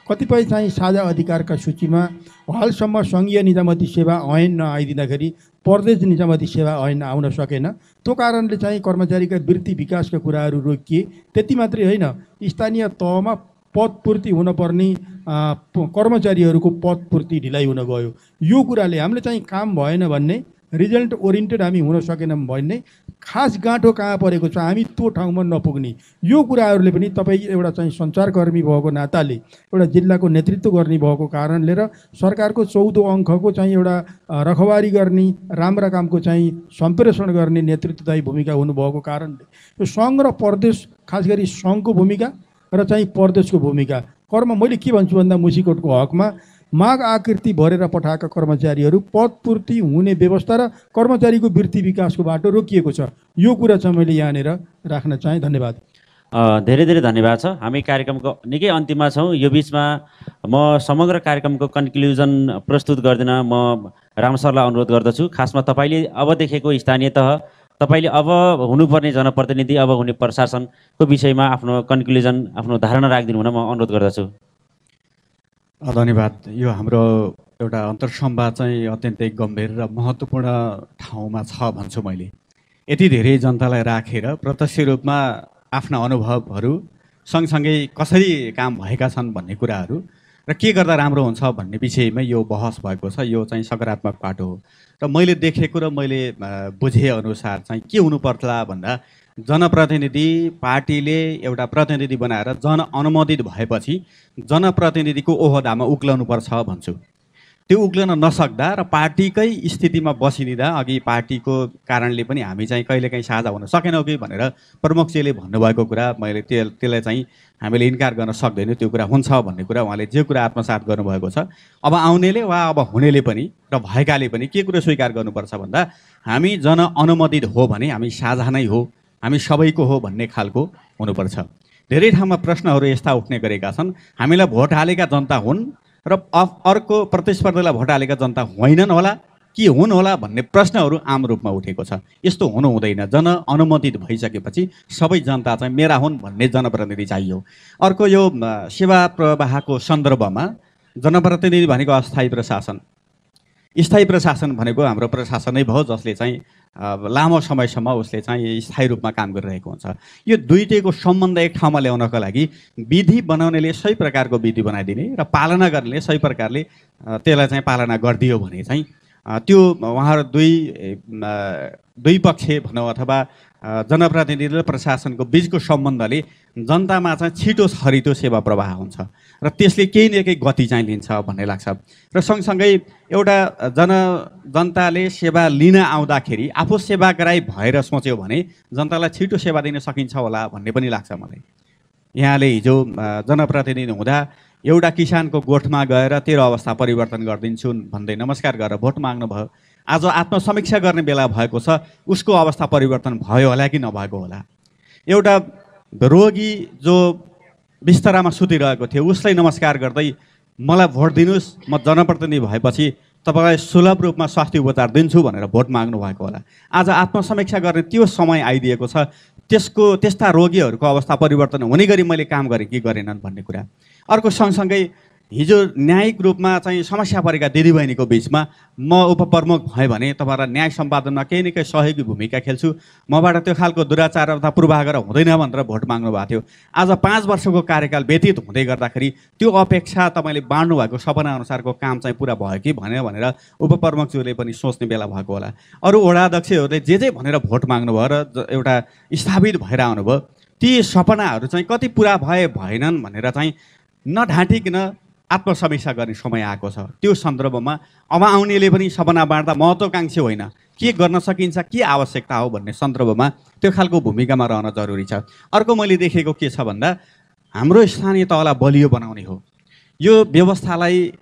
कतिपय चाहिँ साझा अधिकारका सूचीमा हालसम्म सङ्घीय निजामती सेवा ऐन नआइदिँदाखेरि प्रदेश निजामती सेवा ऐन आउन सकेन। त्यो कारणले चाहिँ कर्मचारीका वृत्ति विकासका कुराहरू रोकिए। त्यति मात्रै होइन, स्थानीय तहमा पदपूर्ति हुनुपर्ने कर्मचारीहरूको पदपूर्ति ढिलाइ हुन गयो। यो कुराले हामीले चाहिँ काम भएन भन्ने, रिजल्ट ओरिएन्टेड हामी हुन सकेनौँ भन्ने, खास गाँठो कहाँ परेको छ हामी त्यो ठाउँमा नपुग्ने, यो कुराहरूले पनि तपाईँ एउटा चाहिँ सञ्चारकर्मी भएको नाताले, एउटा जिल्लाको नेतृत्व गर्ने भएको कारणले र सरकारको 14औं अङ्कको चाहिँ एउटा रखवारी गर्ने, राम्रा कामको चाहिँ सम्प्रेषण गर्ने नेतृत्वदायी भूमिका हुनुभएको कारणले यो सङ्घ र प्रदेश, खास गरी सङ्घको भूमिका र चाहिँ प्रदेशको भूमिका मैले के भन्छु भन्दा मुसिकोटको हकमा माग आकृति भरेर पठाएका कर्मचारीहरू पदपूर्ति हुने व्यवस्था र कर्मचारीको वृत्ति विकासको बाटो रोकिएको छ। यो कुरा चाहिँ मैले यहाँनिर राख्न चाहेँ। धन्यवाद। धेरै धेरै धन्यवाद छ। हामी कार्यक्रमको निकै अन्तिममा छौँ। यो बिचमा म समग्र कार्यक्रमको कन्क्लुजन प्रस्तुत गर्दिन, म राम सरलाई अनुरोध गर्दछु। खासमा तपाईँले अब देखेको स्थानीय तह, तपाईँले अब हुनुपर्ने जनप्रतिनिधि, अब हुने प्रशासनको विषयमा आफ्नो कन्क्लुजन, आफ्नो धारणा राखिदिनु हुन म अनुरोध गर्दछु। धन्यवाद। यो हाम्रो एउटा अन्तर्संवाद चाहिँ अत्यन्तै गम्भीर र महत्त्वपूर्ण ठाउँमा छ भन्छु मैले। यति धेरै जनतालाई राखेर प्रत्यक्ष रूपमा आफ्ना अनुभवहरू सँगसँगै कसरी काम भएका छन् भन्ने कुराहरू र के गर्दा राम्रो हुन्छ भन्ने विषयमा यो बहस भएको छ। यो चाहिँ सकारात्मक बाटो हो र मैले देखेको र मैले बुझेअनुसार चाहिँ के हुनुपर्ला भन्दा जनप्रतिनिधि पार्टीले एउटा प्रतिनिधि बनाएर जनअनुमोदित भएपछि जनप्रतिनिधिको ओहदामा उक्लाउनुपर्छ भन्छु। त्यो उक्लन नसक्दा र पार्टीकै स्थितिमा बसिदिँदा अघि पार्टीको कारणले पनि हामी चाहिँ कहिलेकाहीँ साझा हुन सकेनौँ कि भनेर प्रमुखजीले भन्नुभएको कुरा मैले त्यसलाई चाहिँ हामीले इन्कार गर्न सक्दैनौँ। त्यो कुरा हुन्छ भन्ने कुरा उहाँले जे कुरा आत्मसात गर्नुभएको छ, अब आउनेले वा अब हुनेले पनि र भएकाले पनि के कुरा स्वीकार गर्नुपर्छ भन्दा हामी जनअनुमोदित हो भने हामी साझा नै हो, हामी सबैको हो भन्ने खालको हुनुपर्छ। धेरै ठाउँमा प्रश्नहरू यस्ता उठ्ने गरेका छन्, हामीलाई भोट हालेका जनता हुन् र अर्को प्रतिस्पर्धीलाई भोट हालेका जनता होइनन् होला कि हुन् होला भन्ने प्रश्नहरू आम रूपमा उठेको छ। यस्तो हुनु हुँदैन। जनअनुमोदित भइसकेपछि सबै जनता चाहिँ मेरा हुन् भन्ने जनप्रतिनिधि चाहियो। अर्को यो सेवा प्रवाहको सन्दर्भमा जनप्रतिनिधि भनेको अस्थायी प्रशासन, स्थायी प्रशासन भनेको हाम्रो प्रशासनै भयो जसले चाहिँ लामो समयसम्म उसले चाहिँ स्थायी रूपमा काम गरिरहेको हुन्छ। यो दुईटैको सम्बन्ध एक ठाउँमा ल्याउनको लागि विधि बनाउनेले सही प्रकारको विधि बनाइदिने र पालना गर्नेले सही प्रकारले त्यसलाई चाहिँ पालना गरिदियो भने चाहिँ त्यो उहाँहरू दुई पक्ष भनौँ अथवा जनप्रतिनिधि र प्रशासनको बिचको सम्बन्धले जनतामा चाहिँ छिटो छरितो सेवा प्रवाह हुन्छ र त्यसले केही न केही गति चाहिँ लिन्छ भन्ने लाग्छ। र सँगसँगै एउटा जनताले सेवा लिन आउँदाखेरि आफू सेवाग्राही भएर सोच्यो भने जनतालाई छिटो सेवा दिन सकिन्छ होला भन्ने पनि लाग्छ मलाई। यहाँले हिजो जनप्रतिनिधि हुँदा एउटा किसानको गोठमा गएर तेरो अवस्था परिवर्तन गरिदिन्छु भन्दै नमस्कार गरेर भोट माग्नु भयो। आज आत्मसमीक्षा गर्ने बेला भएको छ, उसको अवस्था परिवर्तन भयो होला कि नभएको होला। एउटा रोगी जो बिस्तरामा सुतिरहेको थियो उसलाई नमस्कार गर्दै मलाई भोट दिनुहोस्, म जनप्रतिनिधि भएपछि तपाईँलाई सुलभ रूपमा स्वास्थ्य उपचार दिन्छु भनेर भोट माग्नु भएको होला। आज आत्मसमीक्षा गर्ने त्यो समय आइदिएको छ। त्यस्ता रोगीहरूको अवस्था परिवर्तन हुने गरी मैले काम गरेँ कि गरेनन् भन्ने कुरा। अर्को सँगसँगै हिजो न्यायिक रूपमा चाहिँ समस्या परेका दिदीबहिनीको बिचमा म उपप्रमुख भएँ भने तपाईँहरूलाई न्याय सम्पादनमा केही न केही सहयोगी भूमिका खेल्छु, मबाट त्यो खालको दुराचार अथवा पूर्वाग्रह हुँदैन भनेर भोट माग्नु भएको थियो। आज 5 वर्षको कार्यकाल व्यतीत हुँदै गर्दाखेरि त्यो अपेक्षा तपाईँले बाँड्नु भएको सपना अनुसारको काम चाहिँ पुरा भयो कि भनेर उपप्रमुखज्यूले पनि सोच्ने बेला भएको होला। अरू वडाध्यक्षहरूले जे भनेर भोट माग्नुभयो र एउटा स्थापित भएर आउनुभयो, ती सपनाहरू चाहिँ कति पुरा भएनन् भनेर चाहिँ नढाँटिकन आत्मसमीक्षा गर्ने समय आएको छ। त्यो सन्दर्भमा अब आउनेले पनि सपना बाँड्दा महत्त्वकाङ्क्षी होइन, के गर्न सकिन्छ, के आवश्यकता हो भन्ने सन्दर्भमा त्यो खालको भूमिकामा रहन जरुरी छ। अर्को मैले देखेको के छ भन्दा हाम्रो स्थानीय तहलाई बलियो बनाउने हो। यो व्यवस्थालाई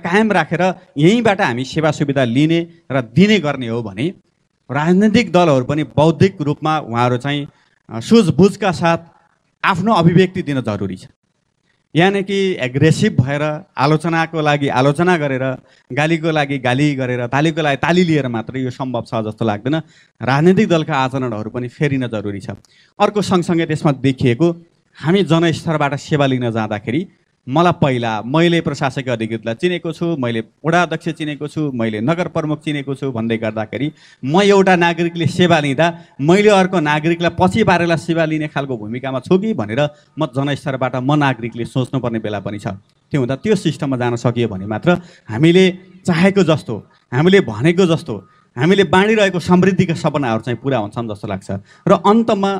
कायम राखेर यहीँबाट हामी सेवा सुविधा लिने र दिने गर्ने हो भने राजनैतिक दलहरू पनि बौद्धिक रूपमा उहाँहरू चाहिँ सुझबुझका साथ आफ्नो अभिव्यक्ति दिन जरुरी छ। यानि कि एग्रेसिभ भएर आलोचनाको लागि आलोचना गरेर, गालीको लागि गाली गरेर, तालीको लागि ताली लिएर मात्र यो सम्भव छ जस्तो लाग्दैन। राजनैतिक दलका आचरणहरू पनि फेरिन जरुरी छ। अर्को सँगसँगै त्यसमा देखिएको हामी जनस्तरबाट सेवा लिन जाँदाखेरि मैले प्रशासकीय अधिकृतलाई चिनेको छु, मैले वडा अध्यक्ष चिनेको छु, मैले नगर प्रमुख चिनेको छु भन्दै गर्दाखेरि म एउटा नागरिकले सेवा लिँदा मैले अर्को नागरिकलाई पछि पारेर सेवा लिने खालको भूमिकामा छु कि भनेर म जनस्तरबाट म नागरिकले सोच्नुपर्ने बेला पनि छ। त्यो हुँदा त्यो सिस्टममा जान सकियो भने मात्र हामीले चाहेको जस्तो, हामीले भनेको जस्तो, हामीले बाँडिरहेको समृद्धिका सपनाहरू चाहिँ पुरा हुन्छन् जस्तो लाग्छ। र अन्तमा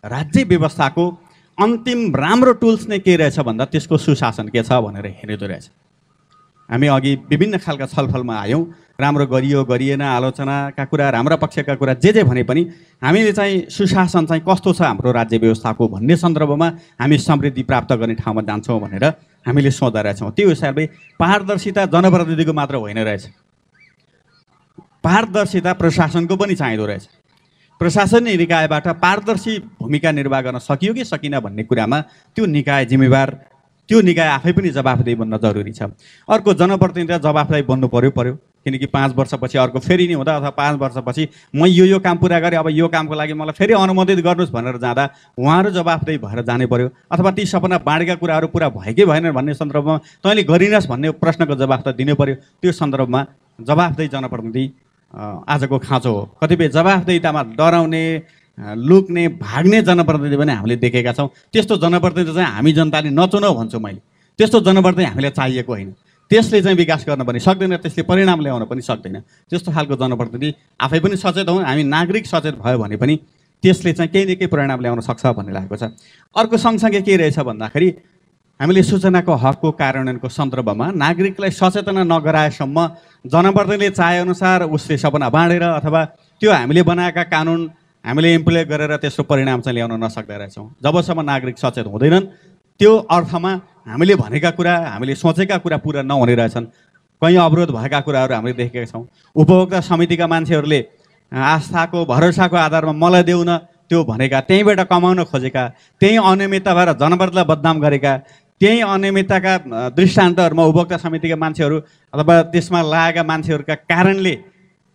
राज्य व्यवस्थाको अन्तिम राम्रो टुल्स नै के रहेछ भन्दा त्यसको सुशासन के छ भनेर हेर्दो रहेछ। हामी अघि विभिन्न खालका छलफलमा आयौँ, राम्रो गरियो गरिएन, आलोचनाका कुरा, राम्रा पक्षका कुरा जे भने पनि हामीले चाहिँ सुशासन चाहिँ कस्तो छ हाम्रो राज्य व्यवस्थाको भन्ने सन्दर्भमा हामी समृद्धि प्राप्त गर्ने ठाउँमा जान्छौँ भनेर हामीले सोच्दा रहेछौँ। त्यो हिसाबले पारदर्शिता जनप्रतिनिधिको मात्र होइन रहेछ, पारदर्शिता प्रशासनको पनि चाहिँदो रहेछ। प्रशासनिक निकायबाट पारदर्शी भूमिका निर्वाह गर्न सकियो कि सकिन भन्ने कुरामा त्यो निकाय जिम्मेवार, त्यो निकाय आफै पनि जवाफदेही बन्न जरुरी छ। अर्को जनप्रतिनिधि जवाफदेही बन्नु पर्यो, किनकि 5 वर्षपछि अर्को फेरि नि हुँदा अथवा 5 वर्षपछि म यो काम पुरा गरेँ, अब यो कामको लागि मलाई फेरि अनुमोदित गर्नुहोस् भनेर जाँदा उहाँहरू जवाफदेही भएर जानै पर्यो। अथवा ती सपना बाँडेका कुराहरू पुरा भएकै भएन भन्ने सन्दर्भमा तैँले गरिनस् भन्ने प्रश्नको जवाफ त दिनै पर्यो। त्यो सन्दर्भमा जवाफदेही जनप्रतिनिधि आजको खाँचो हो। कतिपय जवाफदेहितामा डराउने, लुक्ने, भाग्ने जनप्रतिनिधि पनि हामीले देखेका छौँ। त्यस्तो जनप्रतिनिधि चाहिँ हामी जनताले नचुनौ भन्छु मैले। त्यस्तो जनप्रतिनिधि हामीलाई चाहिएको होइन। त्यसले चाहिँ विकास गर्न पनि सक्दैन, त्यसले परिणाम ल्याउन पनि सक्दैन। त्यस्तो खालको जनप्रतिनिधि आफै पनि सचेत हौँ, हामी नागरिक सचेत भयो भने पनि त्यसले चाहिँ केही न केही परिणाम ल्याउन सक्छ भन्ने लागेको छ। अर्को सँगसँगै के रहेछ भन्दाखेरि हामीले सूचनाको हकको कार्यान्वयनको सन्दर्भमा नागरिकलाई सचेतना नगराएसम्म जनप्रतिनिधिले चाहेअनुसार उसले सपना बाँडेर अथवा त्यो हामीले बनाएका कानुन हामीले इम्प्लिमेन्ट गरेर त्यसको परिणाम चाहिँ ल्याउन नसक्दै रहेछौँ। जबसम्म नागरिक सचेत हुँदैनन् त्यो अर्थमा हामीले भनेका कुरा हामीले सोचेका कुरा पुरा नहुने रहेछन्। कहीँ अवरोध भएका कुराहरू हामीले देखेका छौँ। उपभोक्ता समितिका मान्छेहरूले आस्थाको भरोसाको आधारमा मलाई देऊ न त्यो भनेका, त्यहीँबाट कमाउन खोजेका, त्यही अनियमितता भएर जनप्रतिनिधिलाई बदनाम गरेका, त्यही अनियमितताका दृष्टान्तहरूमा उपभोक्ता समितिका मान्छेहरू अथवा त्यसमा लागेका मान्छेहरूका कारणले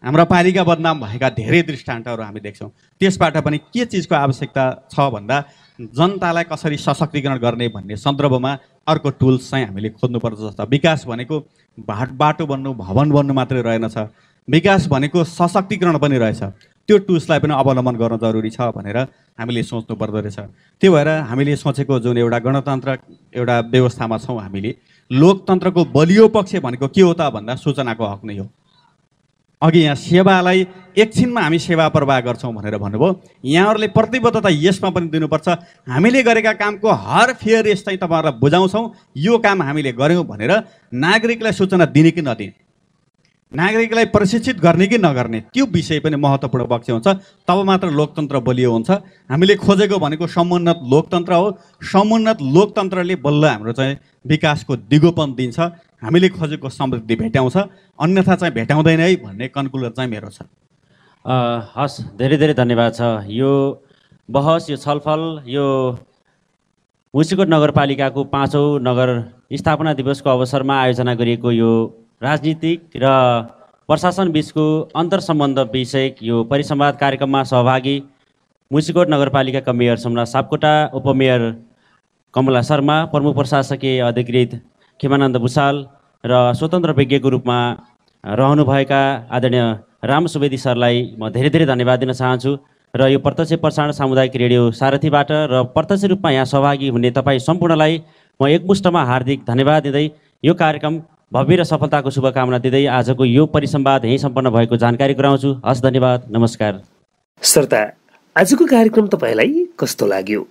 हाम्रा पालिका बदनाम भएका धेरै दृष्टान्तहरू हामी देख्छौँ। त्यसबाट पनि के चिजको आवश्यकता छ भन्दा जनतालाई कसरी सशक्तिकरण गर्ने भन्ने सन्दर्भमा अर्को टुल्स चाहिँ हामीले खोज्नुपर्छ। जस्तो विकास भनेको बाटो बन्नु भवन बन्नु मात्रै रहेनछ, विकास भनेको सशक्तिकरण पनि रहेछ। त्यो टुल्सलाई पनि अवलम्बन गर्न जरुरी छ भनेर हामीले सोच्नु पर्दो रहेछ। त्यो भएर हामीले सोचेको जुन एउटा गणतन्त्र एउटा व्यवस्थामा छौँ हामीले, लोकतन्त्रको बलियो पक्ष भनेको के हो त भन्दा सूचनाको हक नै हो। अघि यहाँ सेवालाई एकछिनमा हामी सेवा प्रवाह गर्छौँ भनेर भन्नुभयो। यहाँहरूले प्रतिबद्धता यसमा पनि दिनुपर्छ, हामीले गरेका कामको हर फेयर चाहिँ तपाईँहरूलाई बुझाउँछौँ, यो काम हामीले गऱ्यौँ भनेर नागरिकलाई सूचना दिने कि नदिने, नागरिकलाई प्रशिक्षित गर्ने कि नगर्ने, त्यो विषय पनि महत्त्वपूर्ण पक्ष हुन्छ। तब मात्र लोकतन्त्र बलियो हुन्छ। हामीले खोजेको भनेको समुन्नत लोकतन्त्र हो। समुन्नत लोकतन्त्रले बल्ल हाम्रो चाहिँ विकासको दिगोपन दिन्छ, हामीले खोजेको समृद्धि भेट्याउँछ, अन्यथा चाहिँ भेट्याउँदैन है भन्ने कन्क्लुजन चाहिँ मेरो छ। हस्, धेरै धेरै धन्यवाद छ। यो बहस, यो छलफल, यो मुसिकोट नगरपालिकाको 5औं नगर स्थापना दिवसको अवसरमा आयोजना गरिएको यो राजनीतिक र प्रशासन बीचको अन्तर्सम्बन्ध विषयक यो परिसंवाद कार्यक्रममा सहभागी मुसिकोट नगरपालिकाका मेयर सोमनाथ सापकोटा, उपमेयर कमला शर्मा, प्रमुख प्रशासकीय अधिकृत खेमानन्द भुषाल र स्वतन्त्र विज्ञको रूपमा रहनुभएका आदरणीय राम सुवेदी सरलाई म धेरै धेरै धन्यवाद दिन चाहन्छु। र यो प्रत्यक्ष प्रसारण सामुदायिक रेडियो सारथीबाट र प्रत्यक्ष रूपमा यहाँ सहभागी हुने तपाईँ सम्पूर्णलाई म एकमुष्टमा हार्दिक धन्यवाद दिँदै यो कार्यक्रम भव्य र सफलताको शुभकामना दिँदै आजको यो परिसंवाद यहीँ सम्पन्न भएको जानकारी गराउँछु। हस्, धन्यवाद, नमस्कार। श्रोता, आजको कार्यक्रम तपाईँलाई कस्तो लाग्यो?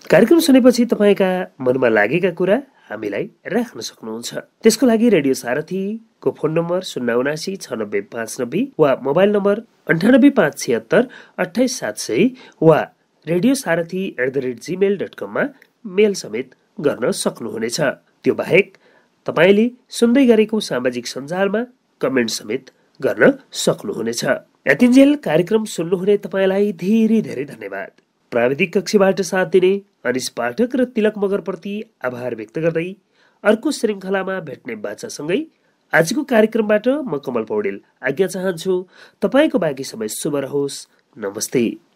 कार्यक्रम सुनेपछि तपाईँका मनमा लागेका कुरा हामीलाई राख्न सक्नुहुन्छ। त्यसको लागि रेडियो सारथीको फोन नम्बर 079969590 वा मोबाइल नम्बर 9857788700 वा radiosarathi@gmail.com मा मेल समेत गर्न सक्नुहुनेछ। त्यो बाहेक तपाईँले सुन्दै गरेको सामाजिक सञ्जालमा कमेन्ट समेत गर्न सक्नुहुनेछ। यतिन्जेल कार्यक्रम सुन्नुहुने तपाईँलाई धेरै धेरै धन्यवाद। प्राविधिक कक्षबाट साथ दिने अनिश पाठक र तिलक मगरप्रति आभार व्यक्त गर्दै अर्को श्रृङ्खलामा भेट्ने बाचासँगै आजको कार्यक्रमबाट म कमल पौडेल आज्ञा चाहन्छु। तपाईँको बाँकी समय शुभ रहोस्। नमस्ते।